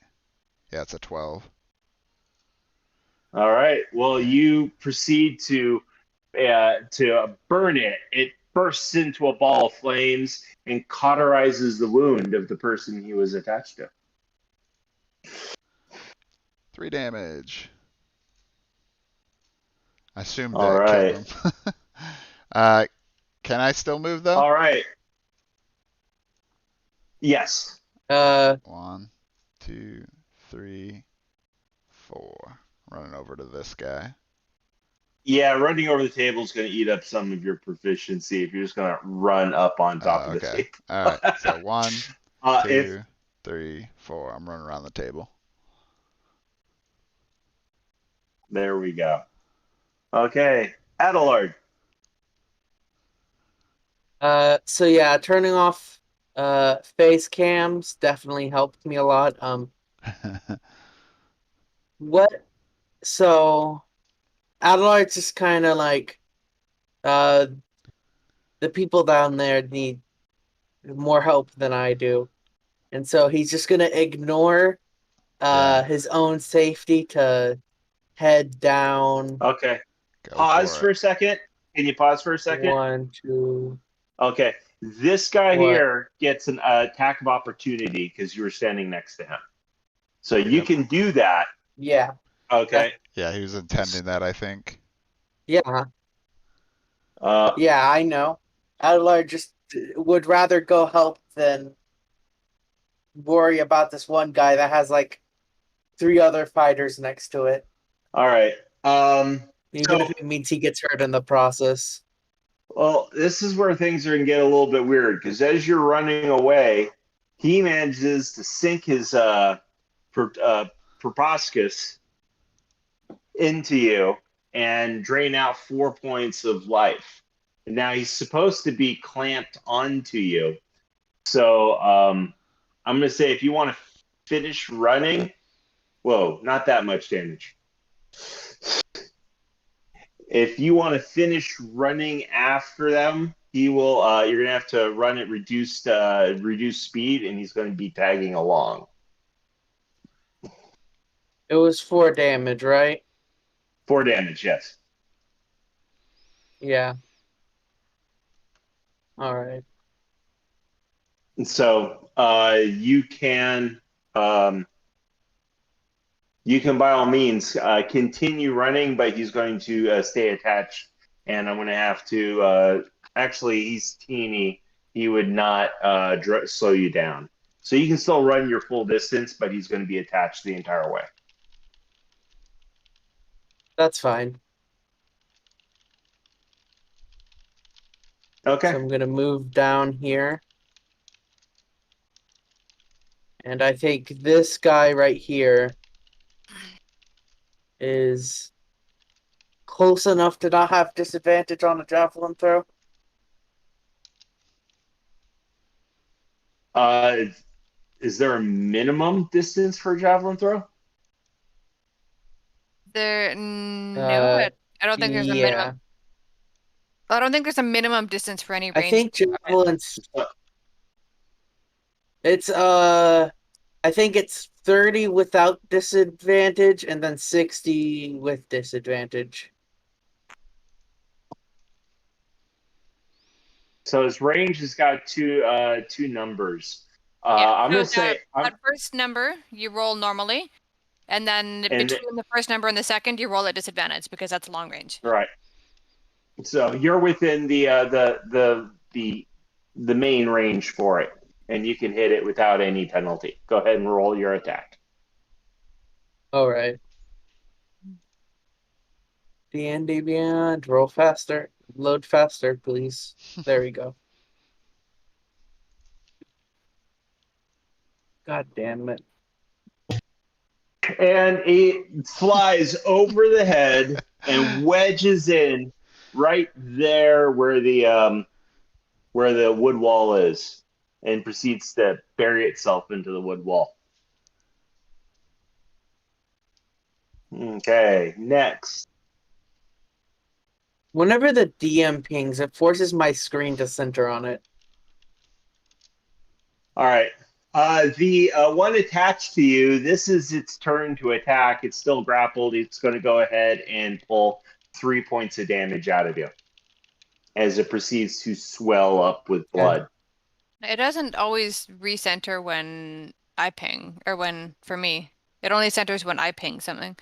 Yeah, it's a 12. All right. Well, you proceed to burn it. It bursts into a ball of flames and cauterizes the wound of the person he was attached to. 3 damage. I assumed All that right. killed him. Can I still move though? All right. Yes. 1, 2, 3, 4. Running over to this guy. Yeah, running over the table is going to eat up some of your proficiency if you're just going to run up on top of the table. All right. So 1, 2, 3, 4. I'm running around the table. There we go. Okay. Adelard. So yeah, turning off face cams definitely helped me a lot. What? So Adelard's just kind of like the people down there need more help than I do, and so he's just gonna ignore his own safety to head down. Okay. Pause for a second. Can you pause for a second? 1, 2. Okay. This guy here gets an attack of opportunity because you were standing next to him. So you can do that. Yeah. Okay. Yeah, he was intending that, I think. Yeah. Yeah, I know. Adelard just would rather go help than worry about this one guy that has like 3 other fighters next to it. All right. Even if it means he gets hurt in the process. Well, this is where things are going to get a little bit weird because as you're running away, he manages to sink his proboscis into you and drain out 4 points of life. And now he's supposed to be clamped onto you. So I'm going to say if you want to finish running, whoa, not that much damage. If you want to finish running after them, he will. You're gonna have to run at reduced speed, and he's going to be tagging along. It was 4 damage, right? 4 damage, yes. Yeah. All right. And so you can by all means continue running, but he's going to stay attached, and I'm going to have to. Actually, he's teeny. He would not slow you down, so you can still run your full distance, but he's going to be attached the entire way. That's fine. Okay. So I'm going to move down here. And I think this guy right here is close enough to not have disadvantage on a javelin throw. Is there a minimum distance for a javelin throw? No, I don't think there's a minimum. Yeah. I don't think there's a minimum distance for any I range. think javelins. It's I think it's 30 without disadvantage and then 60 with disadvantage. So his range has got two numbers. Yeah. I'm So gonna say that first number you roll normally, and then And- between the first number and the second you roll at disadvantage because that's long range. right. So you're within the main range for it, and you can hit it without any penalty. Go ahead and roll your attack. All right. D&D Beyond, roll faster, load faster, please. There we go. God damn it. And it flies over the head and wedges in right there where the wood wall is, and proceeds to bury itself into the wood wall. Okay, next. Whenever the DM pings, it forces my screen to center on it. All right. The one attached to you, this is its turn to attack. It's still grappled. It's going to go ahead and pull 3 points of damage out of you as it proceeds to swell up with blood. It doesn't always recenter when I ping, or for me. It only centers when I ping something.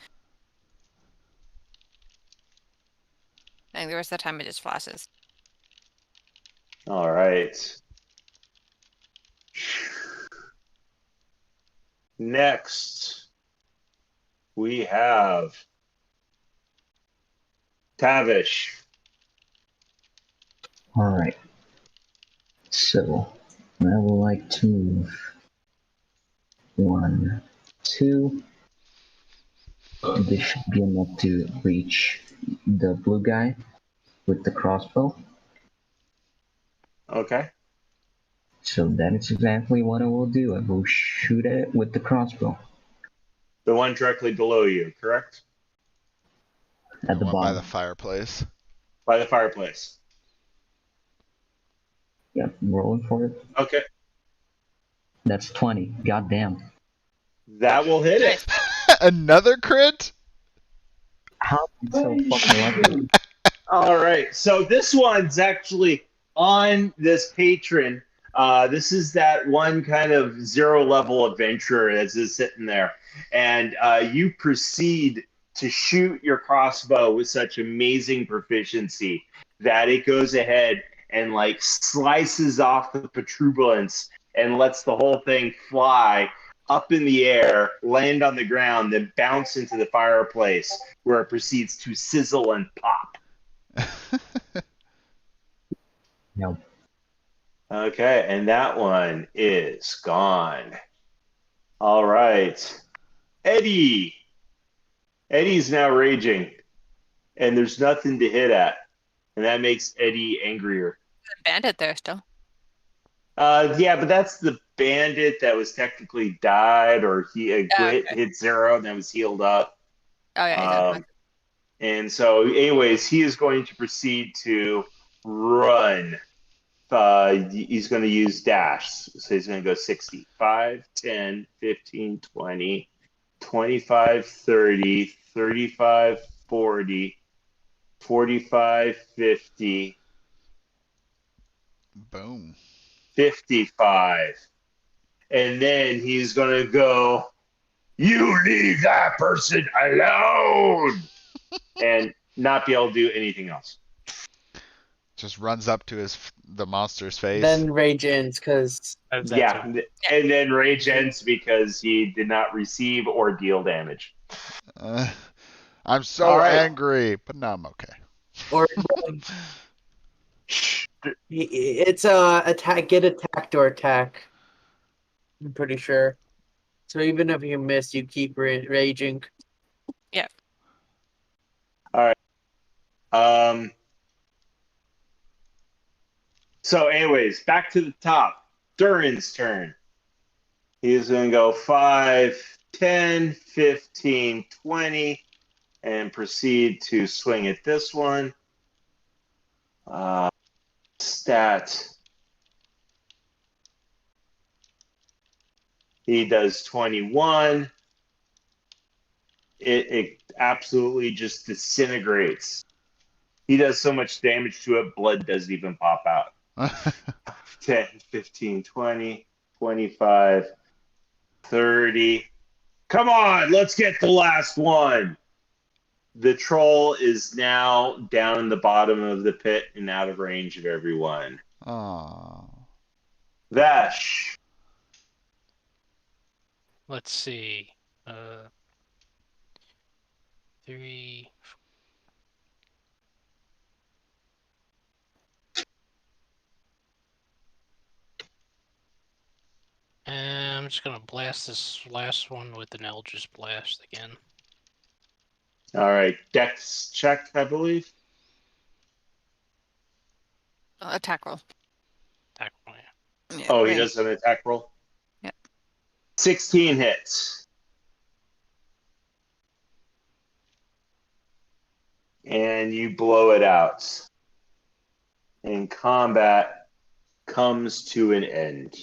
I think the rest of the time it just flashes. All right. Next, we have Tavish. All right. So I would like to move 1, 2. This should be enough to reach the blue guy with the crossbow. Okay. So that is exactly what I will do. I will shoot it with the crossbow The one directly below you, correct? at the One by the bottom. fireplace. By the fireplace. Yeah, I'm rolling for it. Okay. That's 20. Goddamn. That will hit it. Another crit? How so fucking lucky? All right. So this one's actually on this patron. This is that one kind of zero level adventurer that's just sitting there. And you proceed to shoot your crossbow with such amazing proficiency that it goes ahead and like slices off the protuberance and lets the whole thing fly up in the air, land on the ground, then bounce into the fireplace where it proceeds to sizzle and pop. No. Okay, and that one is gone. All right. Eddie. Eddie's now raging, and there's nothing to hit at. And that makes Eddie angrier. There's a bandit there still. Yeah, but that's the bandit that was technically died, or he hit 0 and then was healed up. Oh yeah, he's And so, anyways, he is going to proceed to run. He's going to use dash. So he's going to go 60. 5, 10, 15, 20, 25, 30, 35, 40, 45, 50, Boom. 55. And then he's going to go, "You leave that person alone!" and not be able to do anything else. Just runs up to the monster's face. Then rage ends because Yeah, and then rage ends because he did not receive or deal damage. I'm so All right. angry, but now I'm okay. or it's attack, get attacked or attack. I'm pretty sure. So even if you miss, you keep raging. Yeah. All right. So, anyways, back to the top. Durin's turn. He's going to go 5, 10, 15, 20, and proceed to swing at this one. Stat. He does 21. It absolutely just disintegrates. He does so much damage to it, blood doesn't even pop out. 10, 15, 20, 25, 30. Come on, let's get the last one. The troll is now down in the bottom of the pit and out of range of everyone. Aww. Vash. Let's see. 3. And I'm just gonna blast this last one with an Eldritch Blast again. All right, Dex check, I believe. Attack roll. Attack roll, yeah. Yeah, Oh, he range. does an attack roll? Yeah. 16 hits. And you blow it out. And combat comes to an end.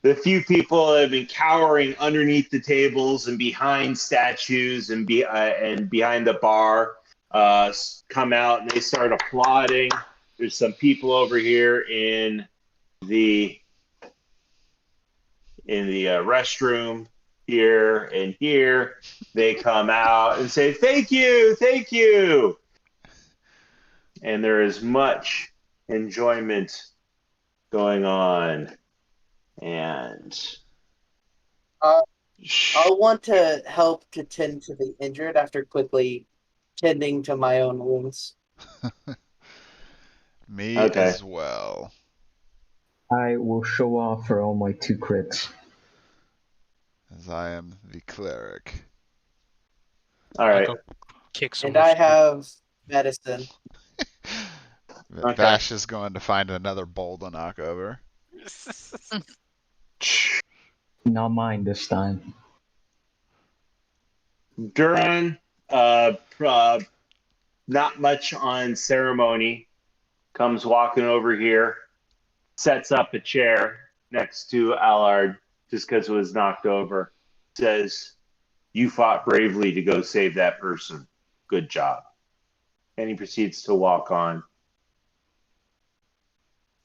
The few people that have been cowering underneath the tables and behind statues and behind the bar come out and they start applauding. There's some people over here in the restroom here and here. They come out and say, "Thank you, thank you." And there is much enjoyment going on. And I'll want to help to tend to the injured after quickly tending to my own wounds. Me Okay. as well. I will show off for all my 2 crits. As I am the cleric. all I'll right. go kick some. And I have medicine. Okay. Vash is going to find another bowl to knock over. Not mine this time. Duran, not much on ceremony, comes walking over here, sets up a chair next to Allard just because it was knocked over, says, "You fought bravely to go save that person. Good job." And he proceeds to walk on.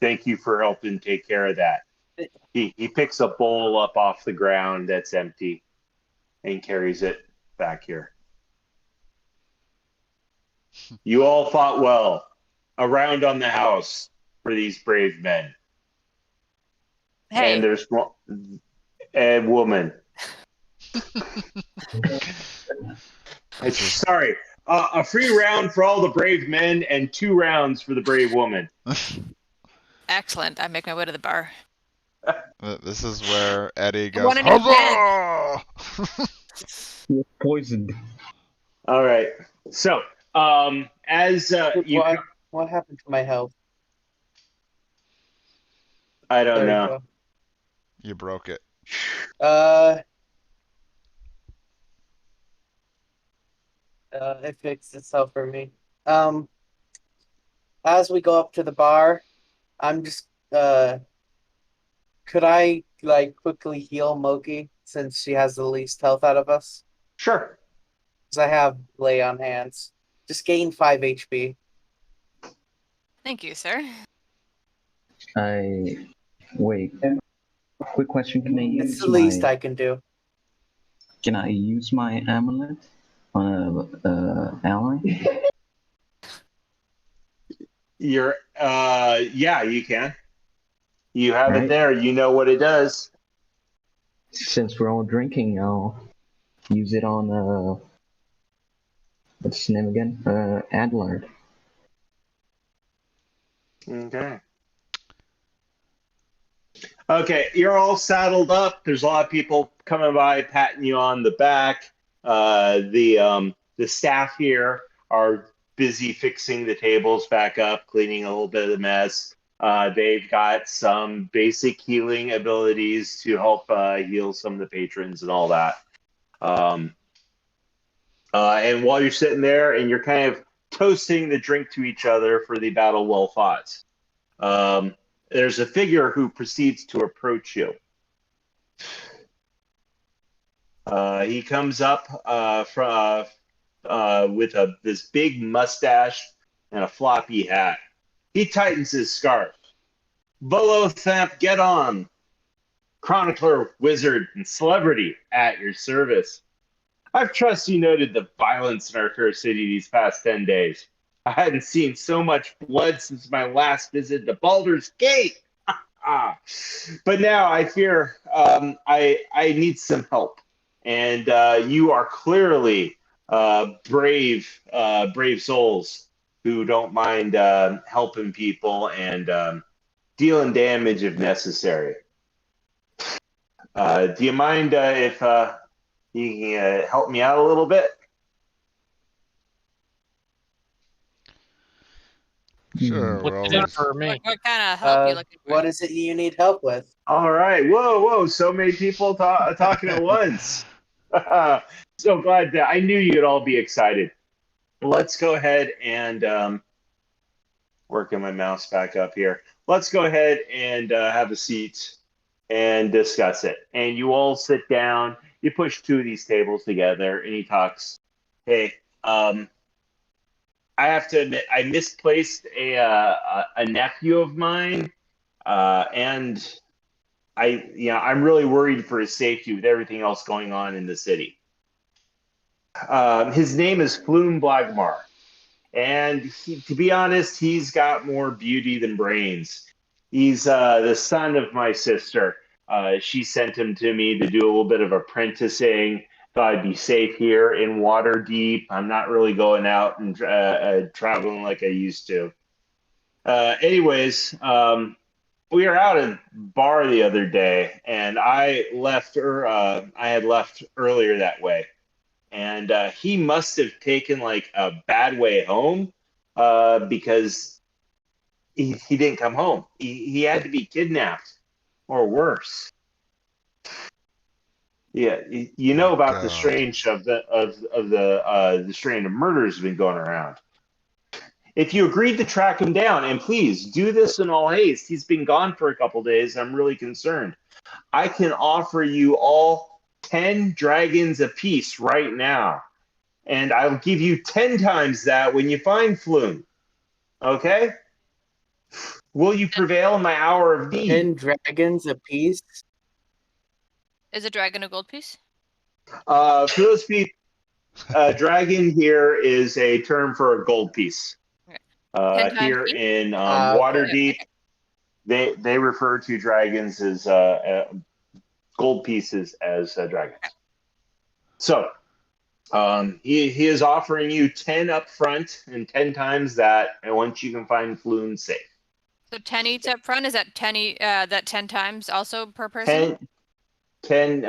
Thank you for helping take care of that. He picks a bowl up off the ground that's empty and carries it back here. You all fought well. A round on the house for these brave men. Hey, And there's a woman. Sorry. A free round for all the brave men and 2 rounds for the brave woman. excellent. I make my way to the bar. This is where Eddie goes, One in his "Huzzah!" You're poisoned. All right. So, as you, What happened to my health? I don't There know. we You broke it. go. It fixed itself for me. As we go up to the bar, I'm just could I quickly heal Moki since she has the least health out of us? Sure. Because I have lay on hands. Just gain 5 HP. Thank you, sir. Wait. Quick question: Can I use It's the least I can do. Can I use my amulet on a ally? You're, yeah, you can. You have it Right. there. You know what it does. Since we're all drinking, I'll use it on what's his name again? Adlard. Okay. Okay, you're all saddled up. There's a lot of people coming by, patting you on the back. The staff here are busy fixing the tables back up, cleaning a little bit of the mess. They've got some basic healing abilities to help heal some of the patrons and all that. And while you're sitting there and you're kind of toasting the drink to each other for the battle well fought, there's a figure who proceeds to approach you. He comes up with this big mustache and a floppy hat. He tightens his scarf. Volo Thamp, get on. Chronicler, wizard, and celebrity at your service. I've trust you noted the violence in our cursed city these past 10 days. I hadn't seen so much blood since my last visit to Baldur's Gate. But now I fear I need some help. And you are clearly brave souls who don't mind helping people and dealing damage if necessary. Do you mind if you can help me out a little bit? Sure, What's we're in it always. for me? What kind of help you looking for? What is it you need help with? All right. Whoa. So many people talking at once. So glad that I knew you'd all be excited. Let's go ahead and working my mouse back up here. Let's go ahead and have a seat and discuss it. And you all sit down. You push two of these tables together, and he talks. Hey, I have to admit, I misplaced a nephew of mine, and I'm really worried for his safety with everything else going on in the city. His name is Floom Blagmar, and to be honest, he's got more beauty than brains. He's the son of my sister. She sent him to me to do a little bit of apprenticing. Thought I'd be safe here in Waterdeep. I'm not really going out and traveling like I used to. Anyways, we were out at a bar the other day, and I had left earlier that way. And he must have taken like a bad way home because he didn't come home. He had to be kidnapped or worse. Yeah, you know about the strange the strain of murders have been going around. If you agreed to track him down, and please do this in all haste, he's been gone for a couple days. I'm really concerned. I can offer you all 10 dragons apiece right now, and I'll give you 10 times that when you find Floom. Okay? Will you prevail in my hour of need? 10 dragons apiece? Is a dragon a gold piece? For those people, dragon here is a term for a gold piece. Okay. 10 times Here each? in Okay. Waterdeep, they refer to dragons as gold pieces as dragons. So he is offering you 10 up front and 10 times that, and once you can find Floom safe. So 10 each up front. Is that 10 times also per person? 10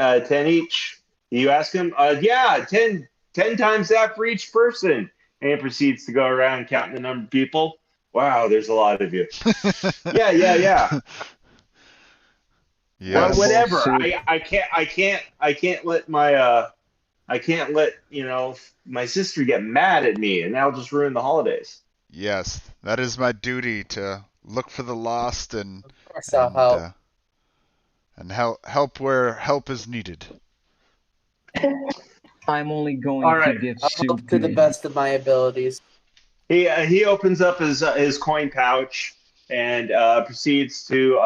each. You ask him, yeah, 10 times that for each person. And he proceeds to go around counting the number of people. Wow, there's a lot of you. Yeah. Yes. Well, whatever. I can't let my my sister get mad at me, and that'll just ruin the holidays. Yes, that is my duty to look for the lost and Of course I'll help. and help where help is needed. I'm only going All to right. give I'll help to the best of my abilities. He opens up his coin pouch and proceeds to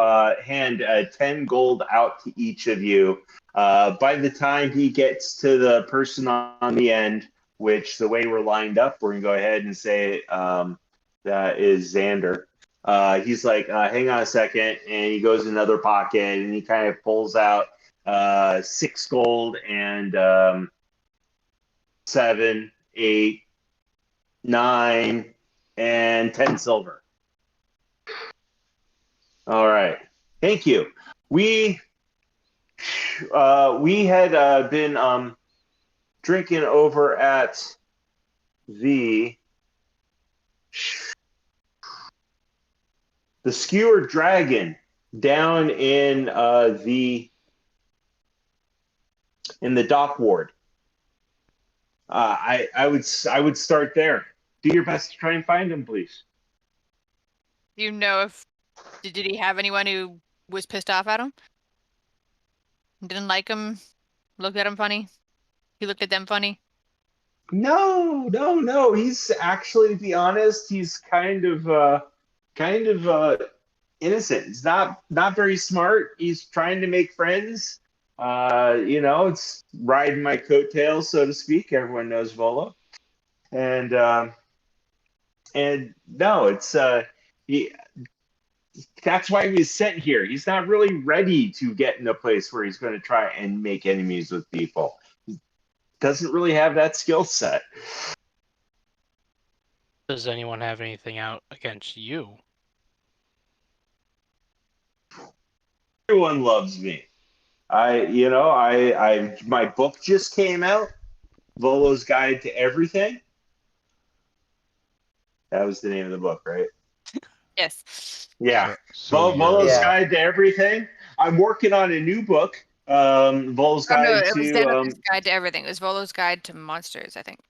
hand 10 gold out to each of you. By the time he gets to the person on the end, which the way we're lined up, we're going to go ahead and say that is Xyander. He's like, hang on a second, and he goes in another pocket, and he kind of pulls out 6 gold and 7, 8, 9, and 10 silver. All right. Thank you. We had been drinking over at the the skewered dragon down in the dock ward. I would start there. Do your best to try and find him, please. Do you know if did he have anyone who was pissed off at him? Didn't like him? Looked at him funny? He looked at them funny? No. He's actually, to be honest, he's kind of innocent. He's not very smart. He's trying to make friends. It's riding my coattails, so to speak. Everyone knows Volo, and no, it's he. That's why he was sent here. He's not really ready to get in a place where he's going to try and make enemies with people. He doesn't really have that skill set. Does anyone have anything out against you? Everyone loves me. My book just came out, Volo's Guide to Everything. That was the name of the book, right? Yes. Yeah. So Volo's Yeah. Guide to Everything. I'm working on a new book. Volo's Oh, no, Guide it was to Xyander's Guide to Everything. It was Volo's Guide to Monsters, I think.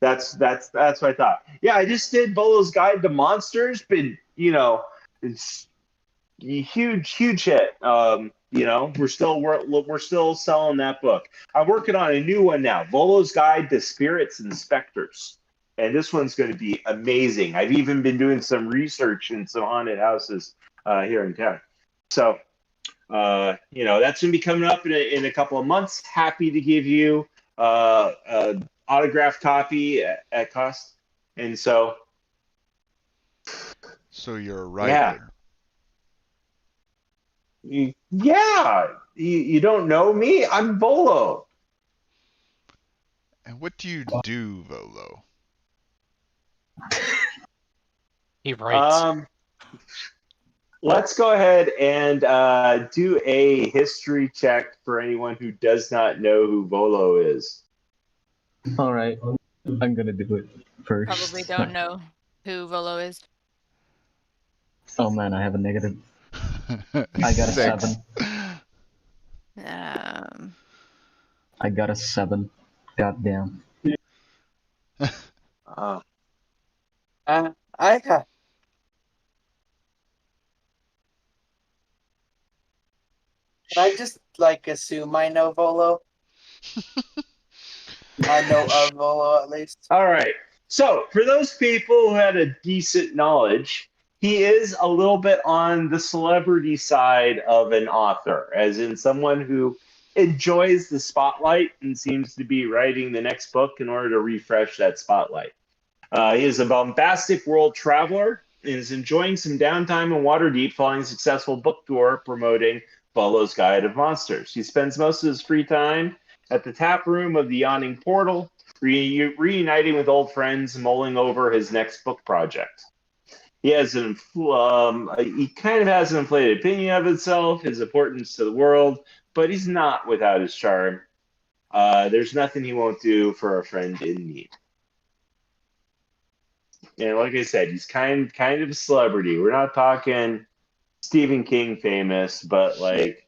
that's what I thought. Yeah, I just did Volo's Guide to Monsters, but it's a huge hit. We're still selling that book. I'm working on a new one now, Volo's Guide to Spirits and Specters. And this one's going to be amazing. I've even been doing some research in some haunted houses here in town. So, that's going to be coming up in a couple of months. Happy to give you an autographed copy at cost. And so. So you're a writer. Yeah. You don't know me? I'm Volo. And what do you do, Volo? He writes. Let's go ahead and do a history check for anyone who does not know who Volo is. All right, I'm gonna do it first. Probably don't know who Volo is. Oh man, I have a negative. I got a 7. I got a 7. Goddamn. I have. Can I just assume I know Volo? I know of Volo at least. All right. So, for those people who had a decent knowledge, he is a little bit on the celebrity side of an author, as in someone who enjoys the spotlight and seems to be writing the next book in order to refresh that spotlight. He is a bombastic world traveler and is enjoying some downtime in Waterdeep following a successful book tour promoting Volo's Guide of Monsters. He spends most of his free time at the tap room of the Yawning Portal, reuniting with old friends, mulling over his next book project. He has he kind of has an inflated opinion of himself, his importance to the world, but he's not without his charm. There's nothing he won't do for a friend in need. And like I said, he's kind of a celebrity. We're not talking Stephen King famous, but like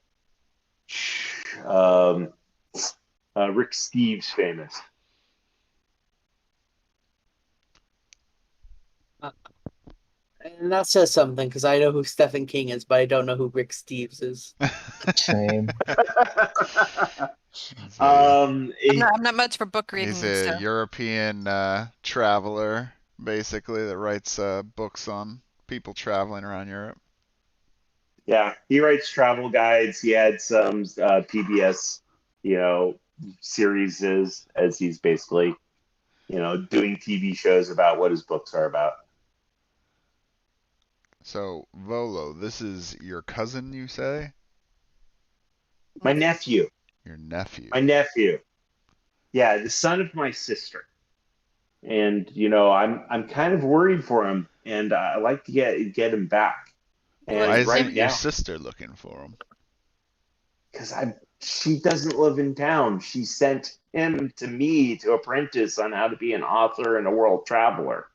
Rick Steves famous. And that says something because I know who Stephen King is, but I don't know who Rick Steves is. Same. I'm not much for book reading. He's a So. European traveler, basically, that writes books on people traveling around Europe. Yeah, he writes travel guides. He had some PBS, series as he's basically, doing TV shows about what his books are about. So, Volo, this is your cousin, you say? My nephew. Your nephew. My nephew. Yeah, the son of my sister. And I'm kind of worried for him, and I like to get him back. And Why isn't right your now, sister looking for him? because she doesn't live in town. She sent him to me to apprentice on how to be an author and a world traveler.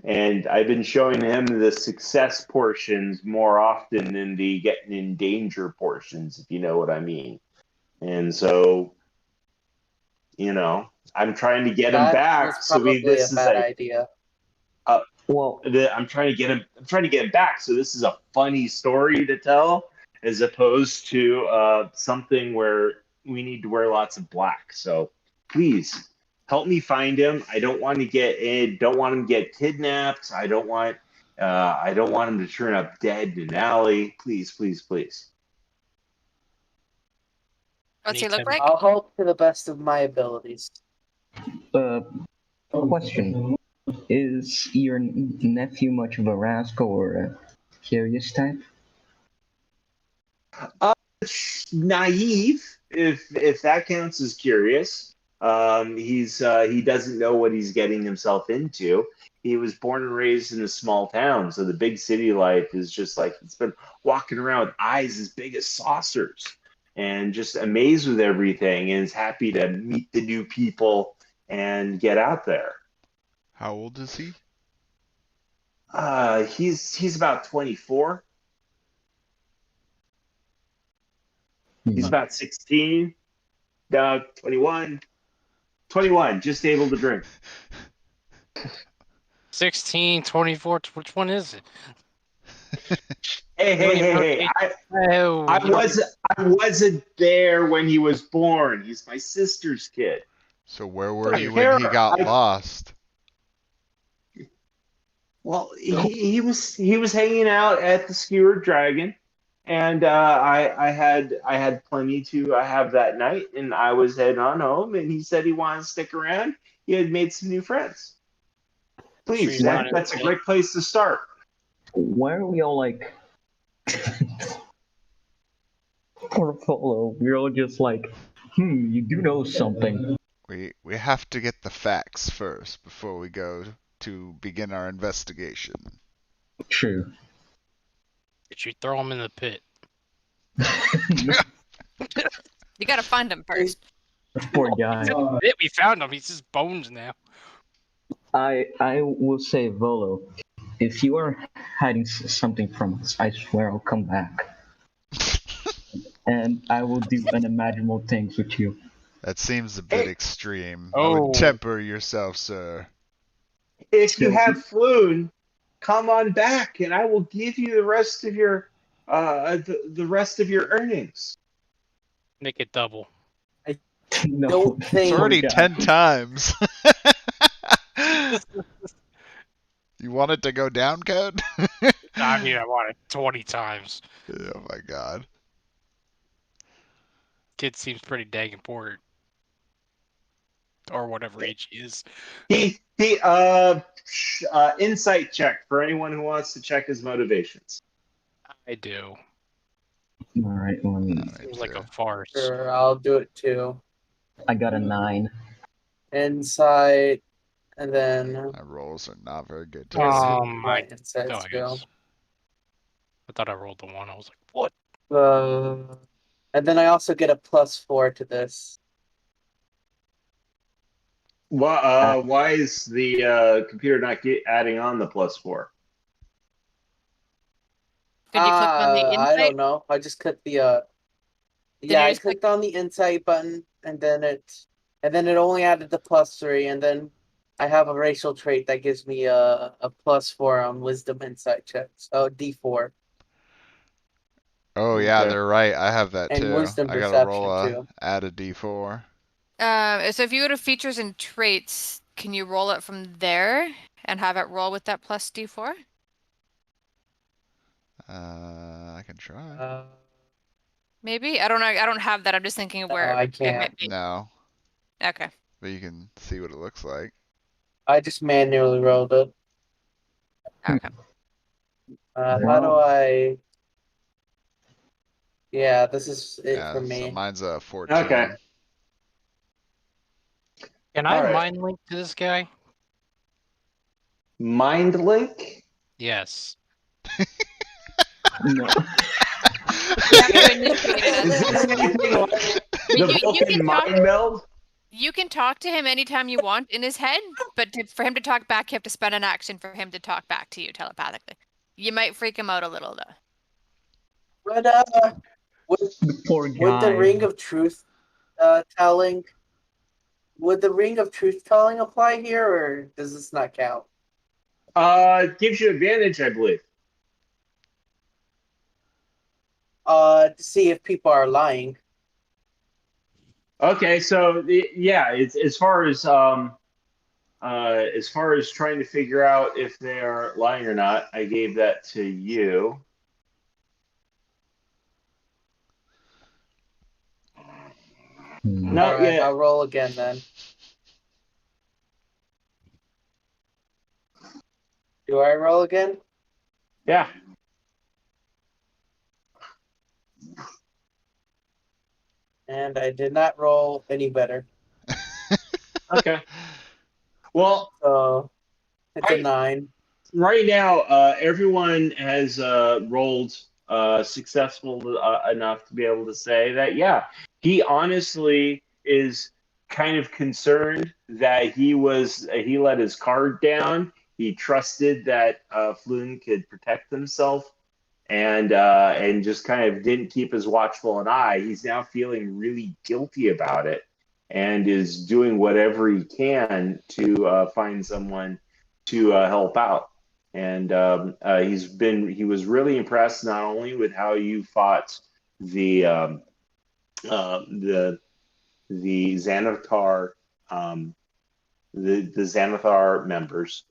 And I've been showing him the success portions more often than the getting in danger portions, if you know what I mean. And so, I'm trying to get him That back. was So probably this a is bad like, idea. Well, I'm trying to get him. I'm trying to get him back. So this is a funny story to tell, as opposed to something where we need to wear lots of black. So please help me find him. I don't want to get in. Don't want him to get kidnapped. I don't want. I don't want him to turn up dead in an alley. Please, please, please. What's he look Anytime- like? I'll help to the best of my abilities. question. Is your nephew much of a rascal or a curious type? Naive, if that counts as curious. He doesn't know what he's getting himself into. He was born and raised in a small town, so the big city life is just like he's been walking around with eyes as big as saucers and just amazed with everything, and is happy to meet the new people and get out there. How old is he? He's about 24. He's about 16. 21. 21, just able to drink. 16, 24, which one is it? Hey! Oh, I wasn't there when he was born. He's my sister's kid. So where were I you when he care- got I- lost? Well, he was hanging out at the Skewered Dragon, and I had plenty to have that night, and I was heading on home, and he said he wanted to stick around. He had made some new friends. Please, Sure, you wanted that's to- a great place to start. Why are we all like Portfolio? We're all just like, you do know something. We have to get the facts first before we go to begin our investigation. True. Did you throw him in the pit? You gotta find him first. Poor guy. We found him. He's just bones now. I will say, Volo, if you are hiding something from us, I swear I'll come back. And I will do unimaginable things with you. That seems a bit Hey. extreme. I Oh. would temper yourself, sir. If you have flown, come on back, and I will give you the rest of your the rest of your earnings. Make it double. No, Don't think- It's already poor guy. 10 times. You want it to go down, Code? I mean, I want it 20 times. Oh my god. Kid seems pretty dang important. Or whatever age he is. Insight check for anyone who wants to check his motivations. I do. All right, let me. Seems like a farce. Sure, I'll do it too. I got a 9. Insight, and then My rolls are not very good Here's today. Oh my my insight God. skill. I thought I rolled the 1. I was like, what? And then I also get a +4 to this. Why is the computer not adding on the +4? Did you click on the I insight? don't know. I just clicked the you yeah, I just click- clicked on the insight button, and then it only added the +3, and then I have a racial trait that gives me a +4 on wisdom insight checks. So D4. Oh yeah, Okay. they're right. I have that And too. wisdom I gotta roll perception, add a d4. So if you go to features and traits, can you roll it from there and have it roll with that plus D4? I can try. Maybe? I don't know. I don't have that. I'm just thinking of No, where I it can't. might be. No, Okay. but you can see what it looks like. I just manually rolled it. Okay. How Wow. do I? Yeah, this is it Yeah, for so me. mine's a 14. Okay. Can I Alright. mind link to this guy? Mind link? Yes. No. You have to initiate Is it. this anything like You the can Vulcan talk- mind meld? You can talk to him anytime you want in his head, but for him to talk back, you have to spend an action for him to talk back to you telepathically. You might freak him out a little, though. Would The poor would the guy. ring of truth telling apply here, or does this not count? Gives you advantage, I believe. To see if people are lying. Okay, so yeah, it's as far as trying to figure out if they are lying or not, I gave that to you. Not All right, yet. I'll roll again then. Do I roll again? Yeah. And I did not roll any better. Okay. Well, So it's a I- 9. right now, everyone has rolled successful enough to be able to say that, yeah, he honestly is kind of concerned that he let his guard down. He trusted that Floon could protect himself, and just kind of didn't keep as watchful an eye. He's now feeling really guilty about it, and is doing whatever he can to find someone to help out. And he was really impressed not only with how you fought the the Xanathar the Xanathar members,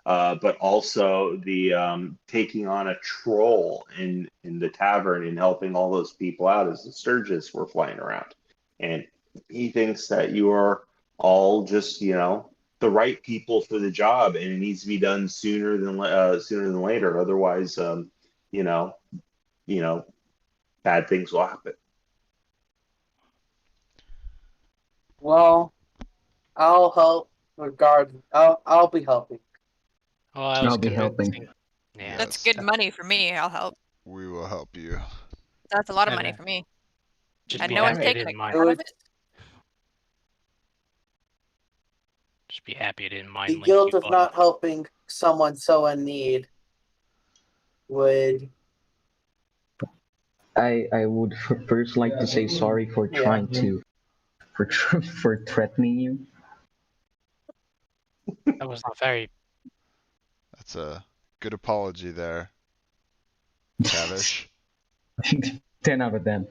but also the taking on a troll in the tavern and helping all those people out as the Sturgis were flying around. And he thinks that you are all just, the right people for the job, and it needs to be done sooner than later. Otherwise, you know, bad things will happen. Well, I'll help regardless. I'll be helping. Well, I was I'll be helping. convincing- Yeah, That's Yes. good money for me. I'll help. We will help you. That's a lot of And, money for me. Just And be no one's happy I taking didn't a mind. cut of it. Just be happy I didn't mind. The Link guilt you of up. not helping someone so in need would. I would first like to say sorry for Yeah. trying to for threatening you. That was not very. That's a good apology there, Tavish. 10 out of 10.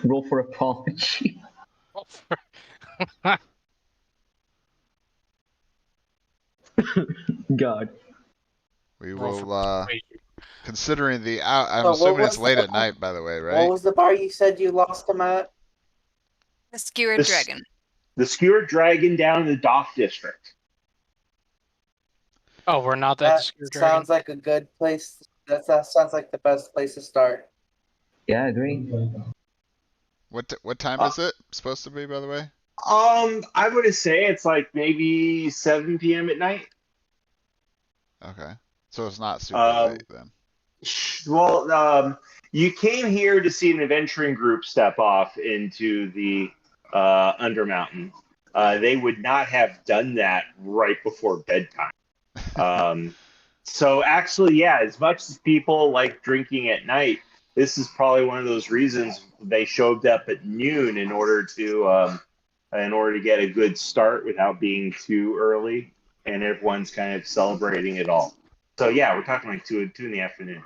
Roll for apology. God. We Roll for will, persuasion. considering I'm So what assuming was it's late the- at night, by the way, What right? was the bar you said you lost him at? The skewered This- dragon. The Skewered Dragon down in the Dock District. Oh, we're not That that Skewered Dragon. sounds like a good place. That sounds like the best place to start. Yeah, I agree. What time is it supposed to be, by the way? I would say it's like maybe 7 p.m. at night. Okay, so it's not super late then. Well, you came here to see an adventuring group step off into the Undermountain. They would not have done that right before bedtime. So actually, yeah, as much as people like drinking at night, this is probably one of those reasons they showed up at noon in order to get a good start without being too early, and everyone's kind of celebrating it all. So yeah, we're talking like 2 in the afternoon.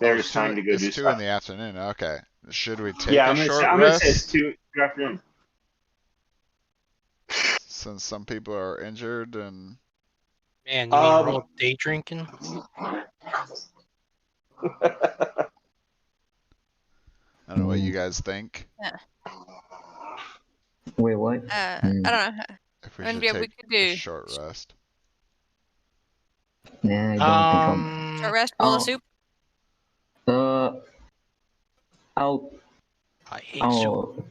There's time to go do It's 2 stuff. in the afternoon. Okay, should we take Yeah, a I'm short gonna say it's rest 2 in the afternoon. since some people are injured and? Man, you mean we're all day drinking? I don't know what you guys think. Wait, what? I don't know. If we I mean, should yeah, take we could a do short rest. Nah, I don't think short rest, bowl of Oh. soup. I'll I hate soup.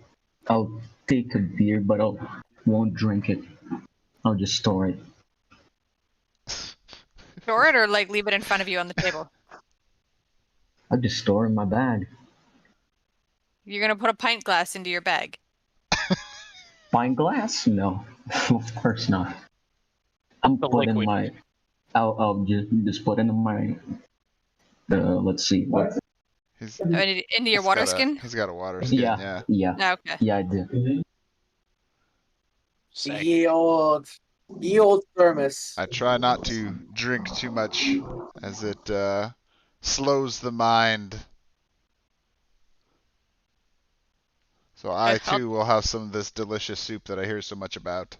I'll take a beer, but I won't drink it. I'll just store it. Store it or like leave it in front of you on the table. I'll just store it in my bag. You're gonna put a pint glass into your bag. Fine glass? No, of course not. I'm The putting liquid. my. I'll just put in my. Let's see. What? He's Into your water skin? he's got a water skin. Yeah, Yeah. No, okay. yeah, I do. Sick. Ye old thermos. I try not to drink too much, as it slows the mind. So I Okay, too will have some of this delicious soup that I hear so much about.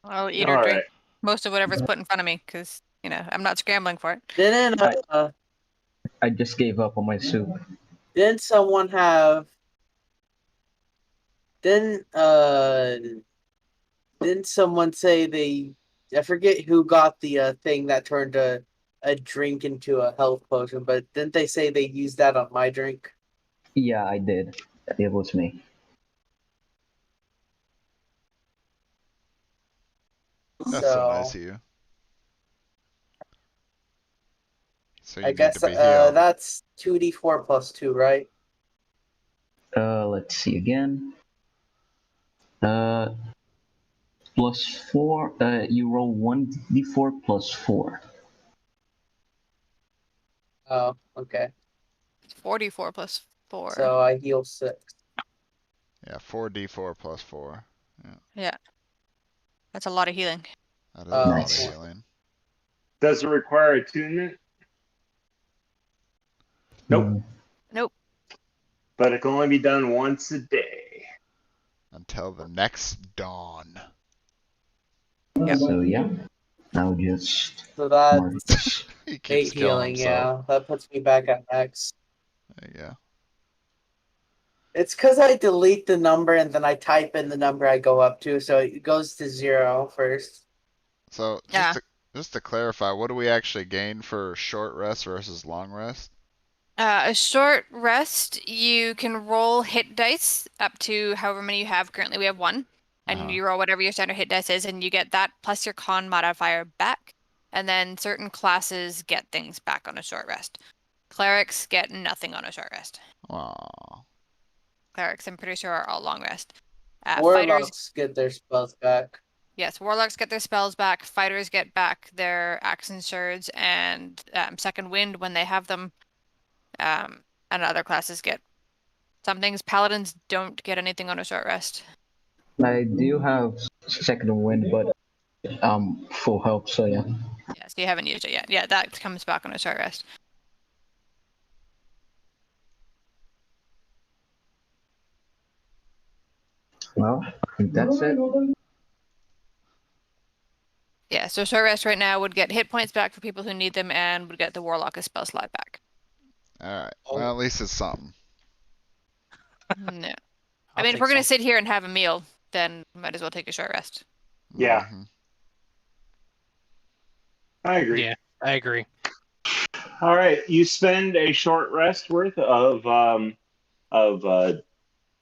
I'll eat All or drink right. most of whatever's put in front of me because, I'm not scrambling for it. Didn't I just gave up on my soup. didn't someone have didn't someone say they I forget who got the thing that turned a drink into a health potion, but didn't they say they used that on my drink? Yeah, I did. It was me. That's so nice of you. So you I need guess to be healed. that's 2d4 plus 2, right? Let's see again. Plus 4. You roll 1d4 plus 4. Oh, okay. It's 44 plus 4. So I heal 6. Yeah, 4d4 plus 4. Yeah. That's a lot of healing. That is a lot Nice. of healing. Does it require attunement? Nope. Mm, Nope. But it can only be done once a day. Until the next dawn. Yep. So yeah, I'll just So that's mark this. He keeps 8 killing healing, himself. yeah. That puts me back at max. There you go. It's because I delete the number and then I type in the number I go up to, so it goes to 0 first. So Yeah. just to clarify, what do we actually gain for short rest versus long rest? A short rest, you can roll hit dice up to however many you have. Currently, we have 1. And Uh-huh. you roll whatever your standard hit dice is, and you get that plus your con modifier back. And then certain classes get things back on a short rest. Clerics get nothing on a short rest. Aw. Clerics, I'm pretty sure, are all long rest. Fighters, Warlocks get their spells back. yes, warlocks get their spells back. Fighters get back their axe and swords and second wind when they have them. And other classes get some things. Paladins don't get anything on a short rest. I do have second wind, but full health, so yeah. Yeah, so you haven't used it yet. Yeah, that comes back on a short rest. Well, I think that's it. Yeah, so short rest right now would get hit points back for people who need them and would get the warlock a spell slot back. Alright. Well, at least it's something. No. I I'll mean, if take we're going to some. sit here and have a meal, then might as well take a short rest. Yeah. Mhm. I agree. Yeah, I agree. All right, you spend a short rest worth of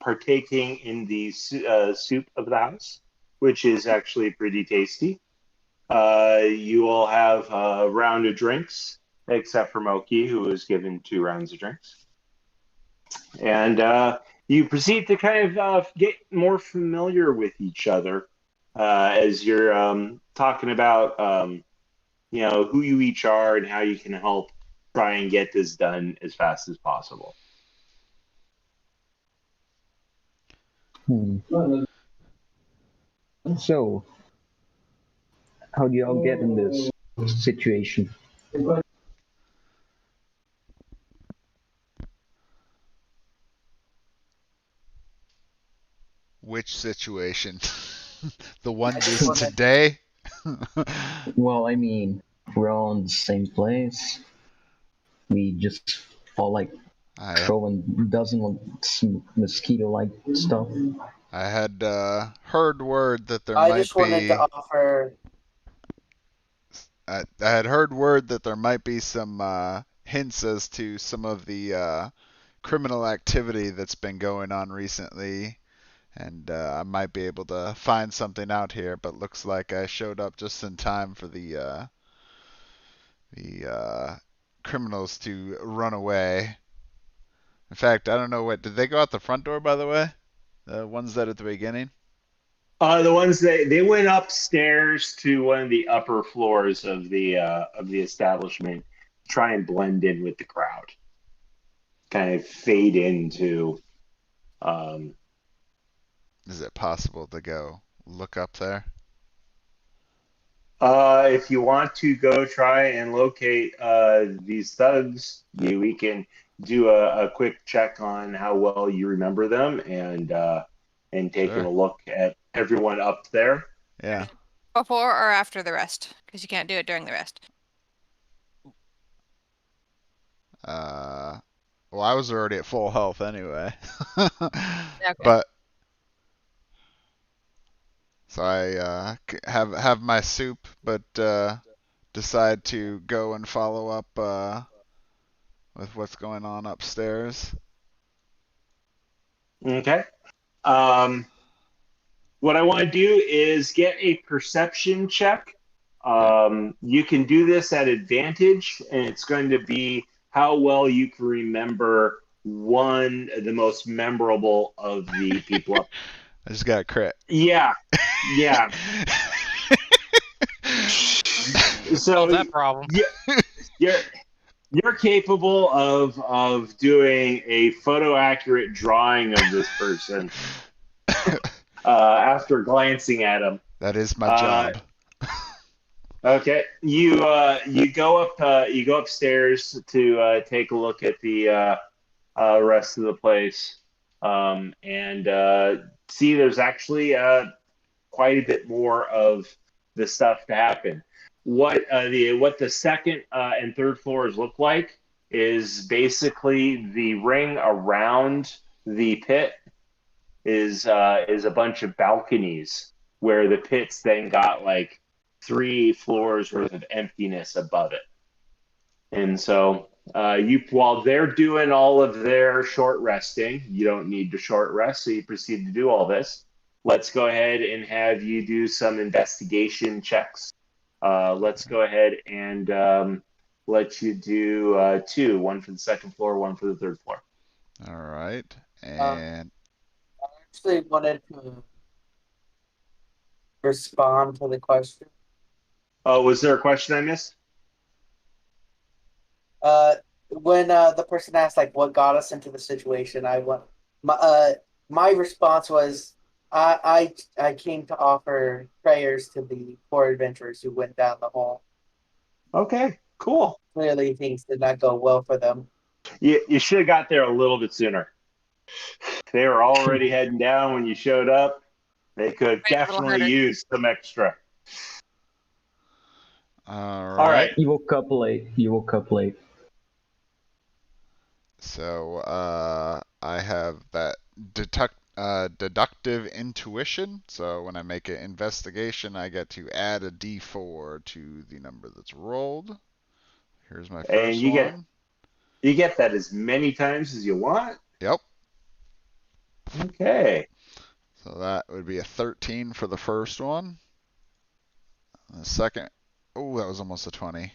partaking in the soup of the house, which is actually pretty tasty. You will have a round of drinks, except for Moki, who was given 2 rounds of drinks. And you proceed to kind of get more familiar with each other as you're talking about who you each are and how you can help try and get this done as fast as possible. So, how do y'all get in this situation? Which situation? The one just today? Well, I mean, we're all in the same place. We just all like I throwing dozen of mosquito-like stuff. I had heard word that there I might just wanted be. to offer. I had heard word that there might be some hints as to some of the criminal activity that's been going on recently, and I might be able to find something out here. But looks like I showed up just in time for the criminals to run away. In fact, I don't know what did they go out the front door, by the way? The ones that at the beginning? The ones they went upstairs to one of the upper floors of the establishment, try and blend in with the crowd, kind of fade into. Is it possible to go look up there? If you want to go try and locate these thugs, we can do a quick check on how well you remember them and taking Sure. a look at everyone up there. Yeah. Before or after the rest? Because you can't do it during the rest. Well, I was already at full health anyway. Okay. But so I have my soup, but decide to go and follow up with what's going on upstairs. Okay. What I want to do is get a perception check. You can do this at advantage, and it's going to be how well you can remember the most memorable of the people up. I just got a crit. Yeah, yeah. Solve So that problem. you're capable of doing a photo accurate drawing of this person after glancing at him. That is my job. Okay, you go upstairs to take a look at the rest of the place, and see there's actually quite a bit more of the stuff to happen. What the second and third floors look like is basically the ring around the pit is a bunch of balconies where the pit's then got like 3 floors worth of emptiness above it. And so while they're doing all of their short resting, you don't need to short rest, so you proceed to do all this. Let's go ahead and have you do some investigation checks. Let's go ahead and let you do 2, one for the second floor, one for the third floor. All right. And I actually wanted to respond to the question. Oh, was there a question I missed? When the person asked like what got us into the situation, my response was I came to offer prayers to the poor adventurers who went down the hole. Okay, cool. Clearly things did not go well for them. You should have got there a little bit sooner. They were already heading down when you showed up. They could Right, a little definitely harder. use some extra. all All right. right. You woke up late. So I have that deductive intuition. So when I make an investigation, I get to add a d4 to the number that's rolled. Here's my first And you one. get that as many times as you want. Yep. Okay. So that would be a 13 for the first one. The second, oh, that was almost a 20.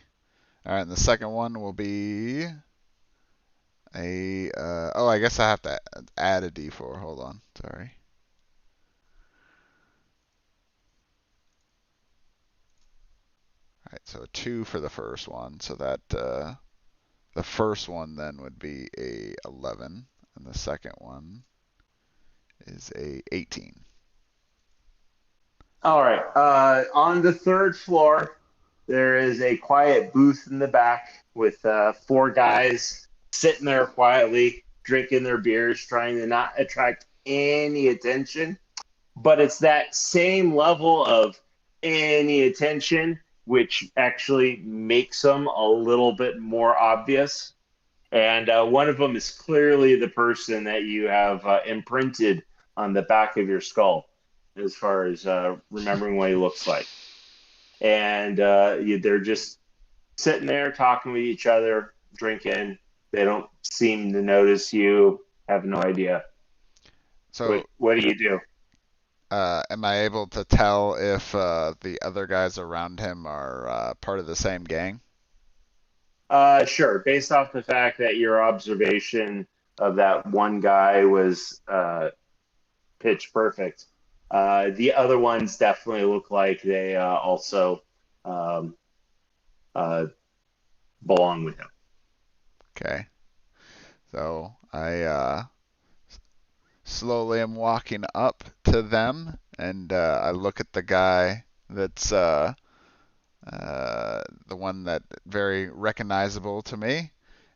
All right, and the second one will be oh, I guess I have to add a d4. Hold on, sorry. All right, so a 2 for the first one, so that the first one then would be a 11, and the second one is a 18. All right. On the third floor, there is a quiet booth in the back with 4 guys sitting there quietly, drinking their beers, trying to not attract any attention. But it's that same level of any attention which actually makes them a little bit more obvious. And one of them is clearly the person that you have imprinted on the back of your skull, as far as remembering what he looks like. And they're just sitting there talking with each other, drinking. They don't seem to notice you. Have no idea. So what do you do? am I able to tell if the other guys around him are part of the same gang? Sure. Based off the fact that your observation of that one guy was pitch perfect, The other ones definitely look like they also um, belong with him. Okay. So I slowly am walking up to them, and I look at the guy that's the one that very recognizable to me,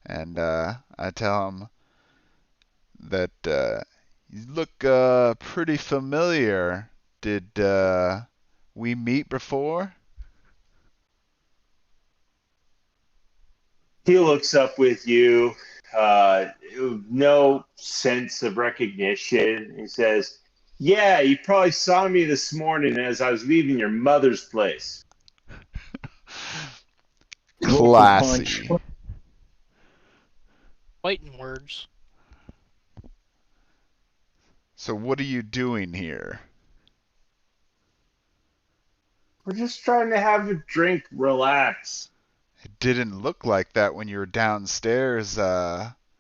and I tell him that you look pretty familiar. Did we meet before? He looks up with you, no sense of recognition. He says, "Yeah, you probably saw me this morning as I was leaving your mother's place." Local punch. Classy. Fighting words. So what are you doing here? We're just trying to have a drink, relax. It didn't look like that when you were downstairs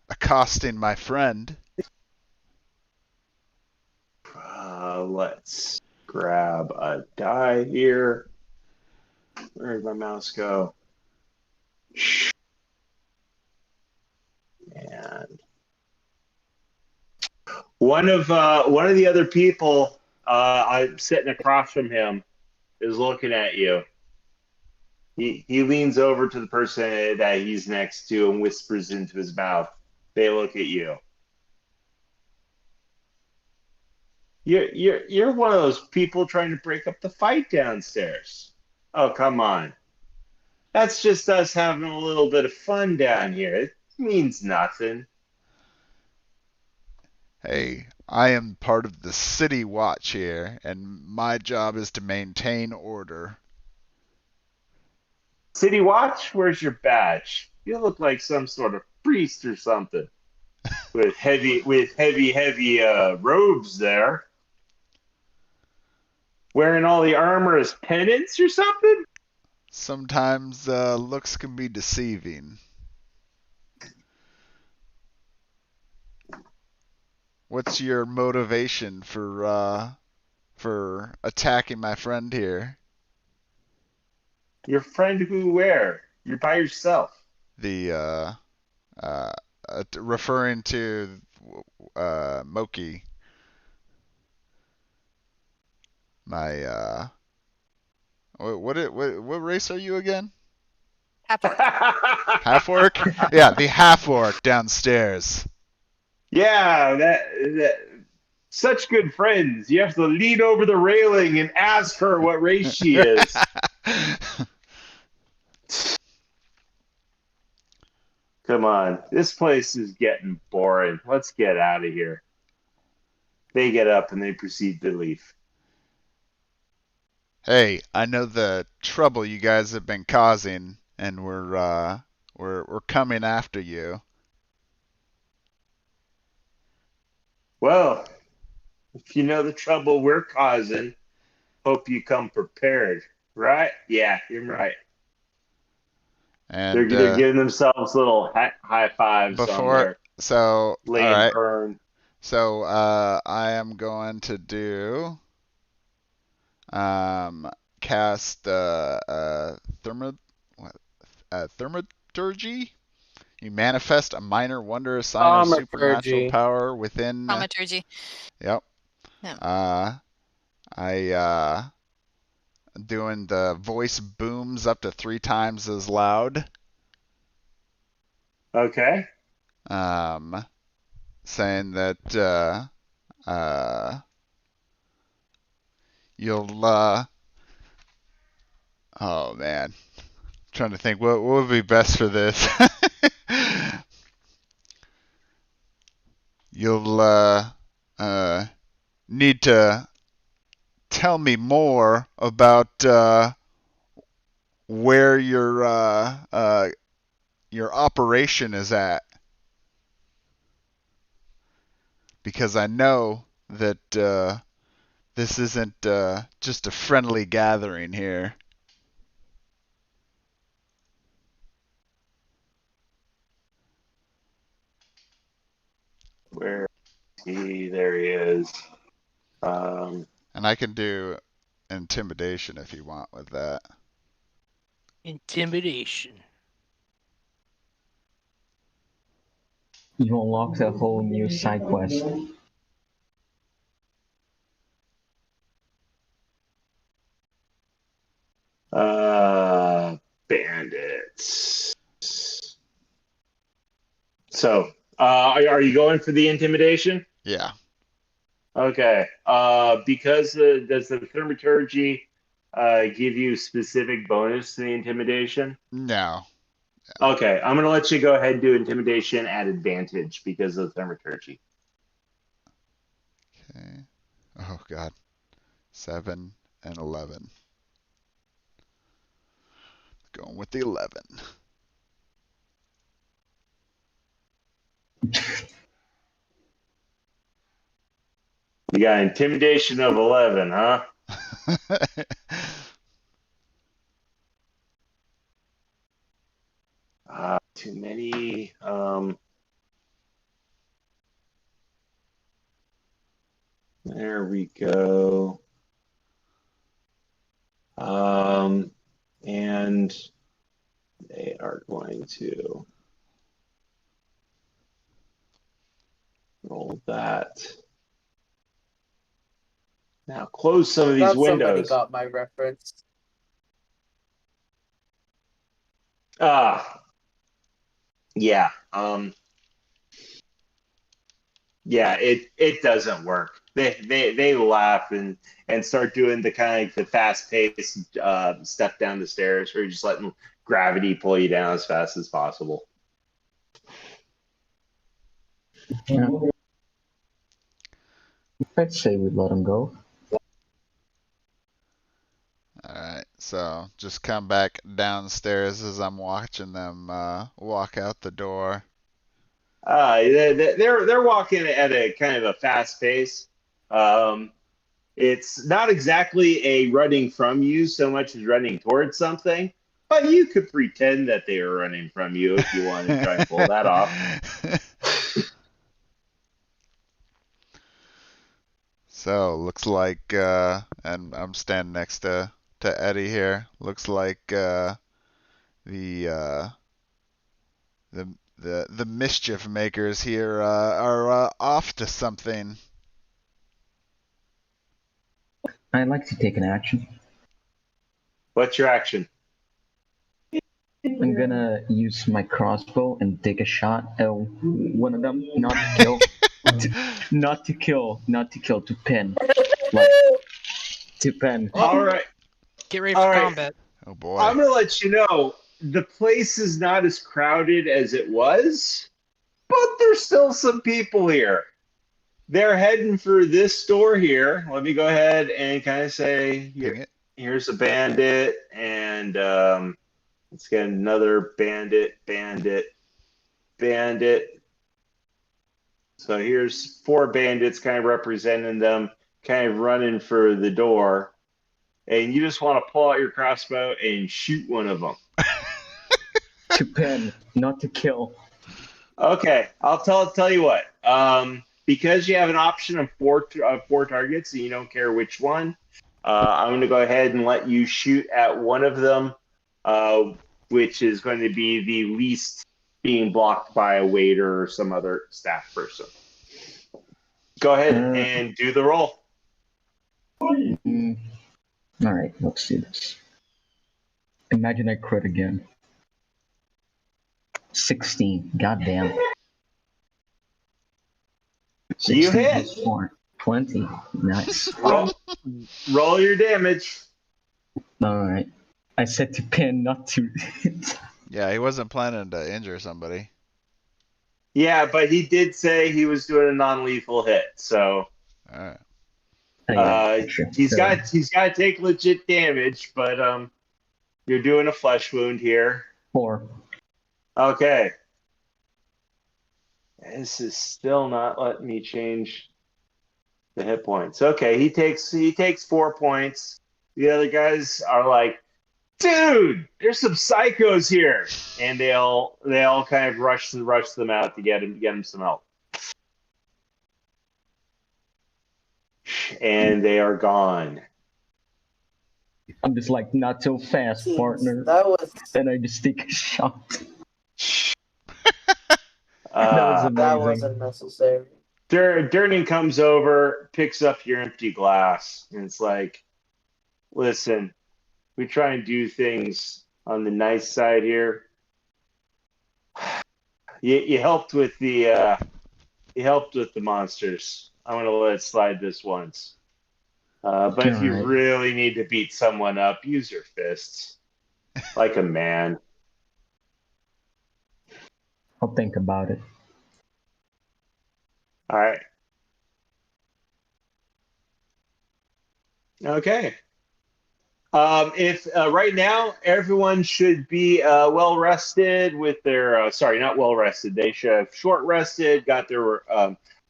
accosting my friend. Let's grab a die here. Where did my mouse go? And one of the other people I'm sitting across from him is looking at you. He leans over to the person that he's next to and whispers into his mouth. They look at you. You're one of those people trying to break up the fight downstairs. Oh, come on. That's just us having a little bit of fun down here. It means nothing. Hey, I am part of the city watch here, and my job is to maintain order. City Watch, where's your badge? You look like some sort of priest or something with heavy robes there. Wearing all the armor as penance or something? Sometimes looks can be deceiving. What's your motivation for attacking my friend here? Your friend who where? You're by yourself. The referring to Moki, my what race are you again? Half orc. Half orc? Yeah, the half orc downstairs. Yeah, that such good friends. You have to lean over the railing and ask her what race she is. Come on, this place is getting boring. Let's get out of here. They get up and they proceed to leave. Hey, I know the trouble you guys have been causing, and we're coming after you. Well, if you know the trouble we're causing, hope you come prepared, right? Yeah, you're right. And They're giving themselves little high fives on before, their so all lay and right, burn. so I am going to do cast thermaturgy. You manifest a minor wonder, a sign of supernatural Thaumaturgy. power within. Thaumaturgy. Yep. Yeah. I doing the voice booms up to 3 times as loud. Okay. Saying that you'll oh man, trying to think what would be best for this. You'll need to tell me more about where your operation is at, because I know that this isn't just a friendly gathering here. Where is he? There he is. And I can do intimidation if you want with that. Intimidation. You unlocked a whole new side quest. Bandits. So, are you going for the intimidation? Yeah. Okay. Because does the thaumaturgy give you specific bonus to the intimidation? No. Okay, I'm gonna let you go ahead and do intimidation at advantage because of the thaumaturgy. Okay. Oh God. 7 and 11. Going with the 11. You got intimidation of 11, huh? Too many. There we go. And they are going to roll that. Now close some of these Thought somebody windows. got my reference. Yeah. Yeah, it doesn't work. They laugh and start doing the kind of the fast paced step down the stairs, or just letting gravity pull you down as fast as possible. Yeah. I'd say we let him go. Alright, so just come back downstairs as I'm watching them walk out the door. They're walking at a kind of a fast pace. It's not exactly a running from you so much as running towards something, but you could pretend that they are running from you if you want to try and pull that off. So looks like, and I'm standing next to Eddie here. Looks like the mischief makers here are off to something. I'd like to take an action. What's your action? I'm gonna use my crossbow and take a shot at one of them. Not to kill. Not to kill. To pin. Like, to pin. All right. Get ready All for right. combat. Oh boy. I'm going to let you know the place is not as crowded as it was, but there's still some people here. They're heading for this door here. Let me go ahead and kind of say, here's a bandit, and let's get another bandit. So here's 4 bandits kind of representing them, kind of running for the door. And you just want to pull out your crossbow and shoot one of them. To pin, not to kill. Okay, I'll tell you what. Because you have an option of 4 targets, and you don't care which one, I'm going to go ahead and let you shoot at one of them, which is going to be the least being blocked by a waiter or some other staff person. Go ahead and do the roll. All right, let's do this. Imagine I crit again. 16. Goddamn. 16 You hit. plus 4. 20. Nice. Roll your damage. All right. I said to pin, not to. Yeah, he wasn't planning to injure somebody. Yeah, but he did say he was doing a non-lethal hit, so All right. he's got to take legit damage, but you're doing a flesh wound here. 4. Okay. This is still not letting me change the hit points. Okay, he takes 4 points. The other guys are like, dude, there's some psychos here, and they all kind of rush them out to get him some help. and they are gone. I'm just like, not so fast, Jeez, partner. that was And I just take a shot. Uh, that wasn't necessary. Durning comes over, picks up your empty glass, and it's like, listen, we try and do things on the nice side here. You helped with the monsters. I'm gonna let it slide this once. But if you Alright. really need to beat someone up, use your fists like a man. I'll think about it. All right. Okay. If right now everyone should be well rested with their sorry, not well rested. They should have short rested, got their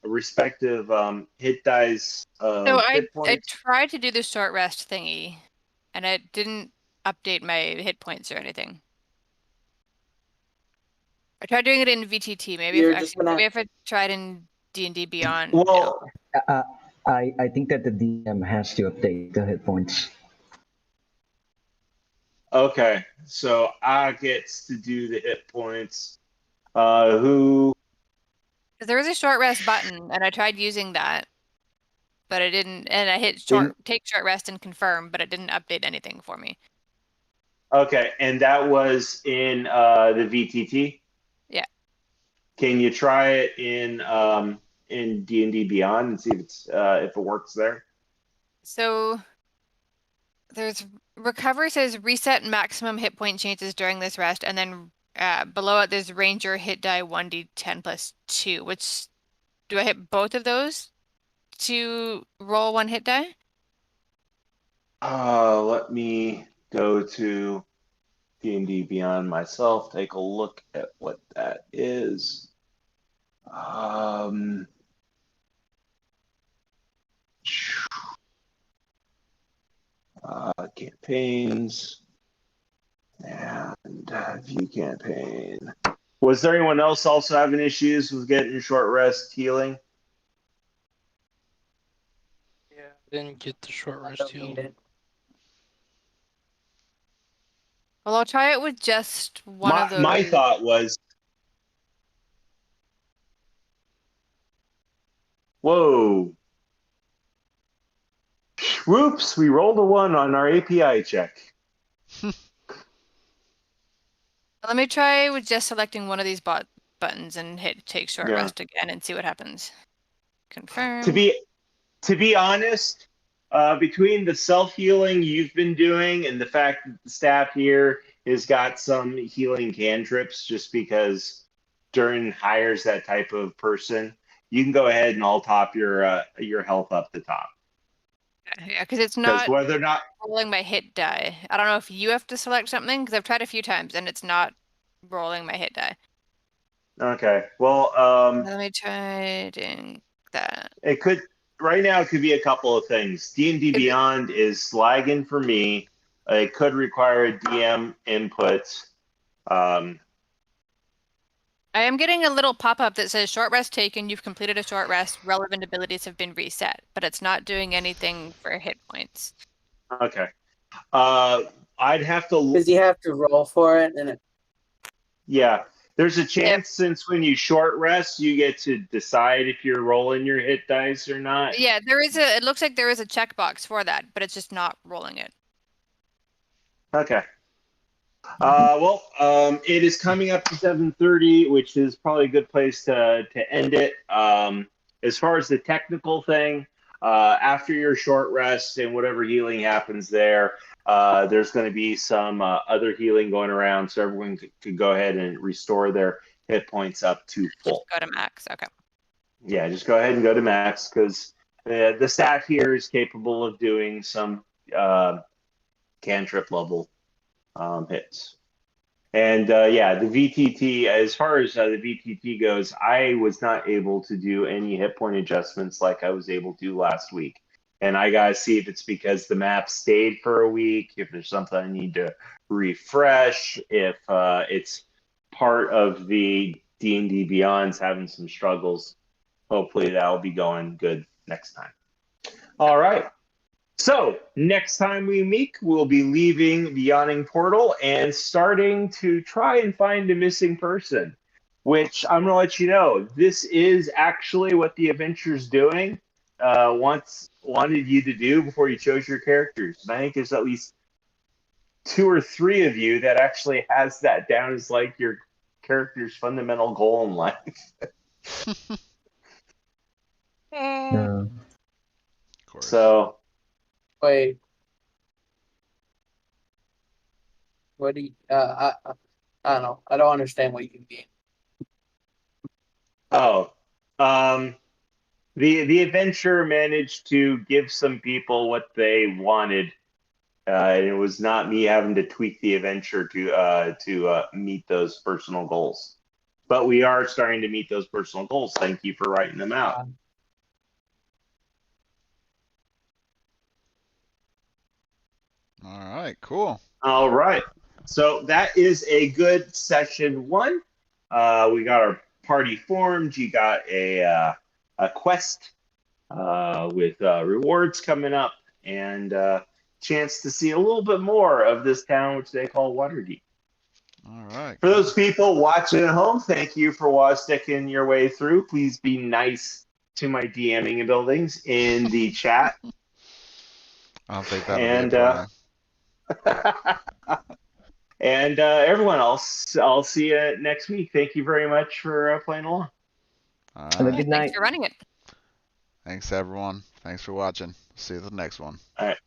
respective hit dice So hit I points. tried to do the short rest thingy, and it didn't update my hit points or anything. I tried doing it in VTT. Maybe You're if just actually, gonna- maybe if I tried in D&D Beyond. Well, I think that the DM has to update the hit points. okay. So I gets to do the hit points. Who? There was a short rest button, and I tried using that, but it didn't. And I hit take short rest and confirm, but it didn't update anything for me. Okay, and that was in the VTT. Yeah. Can you try it in D&D Beyond and see if it works there? So there's recovery says reset maximum hit point changes during this rest, and then below it there's ranger hit die 1d10 plus 2. Which do I hit both of those to roll one hit die? Let me go to D&D Beyond myself. Take a look at what that is. Campaigns and view campaign. Was there anyone else also having issues with getting short rest healing? Yeah, I didn't get the short I rest don't heal. need it. Well, I'll try it with just one of those. My thought was, whoa. Whoops, we rolled a 1 on our API check. Let me try with just selecting one of these buttons and hit take short rest again and see what happens. Confirm. To be honest, between the self-healing you've been doing and the fact that the staff here has got some healing cantrips, just because Durin hires that type of person, you can go ahead and all top your health up the top. Yeah, because it's not whether or not rolling my hit die. I don't know if you have to select something, because I've tried a few times and it's not rolling my hit die. Okay, well, Let me try doing that. it could right now. It could be a couple of things. D&D Beyond is lagging for me. It could require a DM input. I am getting a little pop-up that says short rest taken. You've completed a short rest. Relevant abilities have been reset, but it's not doing anything for hit points. Okay. I'd have to. Because you have to roll for it, and Yeah, there's a chance since when you short rest, you get to decide if you're rolling your hit dice or not. Yeah, there is a. It looks like there is a checkbox for that, but it's just not rolling it. Okay. It is coming up to 7:30, which is probably a good place to end it. As far as the technical thing, after your short rest and whatever healing happens there, there's going to be some other healing going around, so everyone could go ahead and restore their hit points up to full. Go to max. Okay. Yeah, just go ahead and go to max, because the staff here is capable of doing some cantrip level hits. And the VTT, as far as the VTT goes, I was not able to do any hit point adjustments like I was able to last week. And I got to see if it's because the map stayed for a week, if there's something I need to refresh, if it's part of the D&D Beyond's having some struggles. Hopefully that will be going good next time. All right. So next time we meet, we'll be leaving the yawning portal and starting to try and find a missing person. Which I'm gonna let you know, this is actually what the adventure's doing. Once wanted you to do before you chose your characters. And I think there's at least 2 or 3 of you that actually has that down as like your character's fundamental goal in life. No. Of course. So Wait. What do you? I don't know. I don't understand what you mean. Oh, the adventure managed to give some people what they wanted. And it was not me having to tweak the adventure to meet those personal goals. But we are starting to meet those personal goals. Thank you for writing them out. All right, cool. All right. So that is a good session 1. We got our party formed. You got a quest with rewards coming up and chance to see a little bit more of this town, which they call Waterdeep. All right. For those people watching at home, thank you for sticking your way through. Please be nice to my DMing abilities in the chat. I don't think that'll be a problem. And everyone else, I'll see you next week. Thank you very much for playing along. All Have a right. good night. Thanks for running it. Thanks, everyone. Thanks for watching. See you at the next one. All right.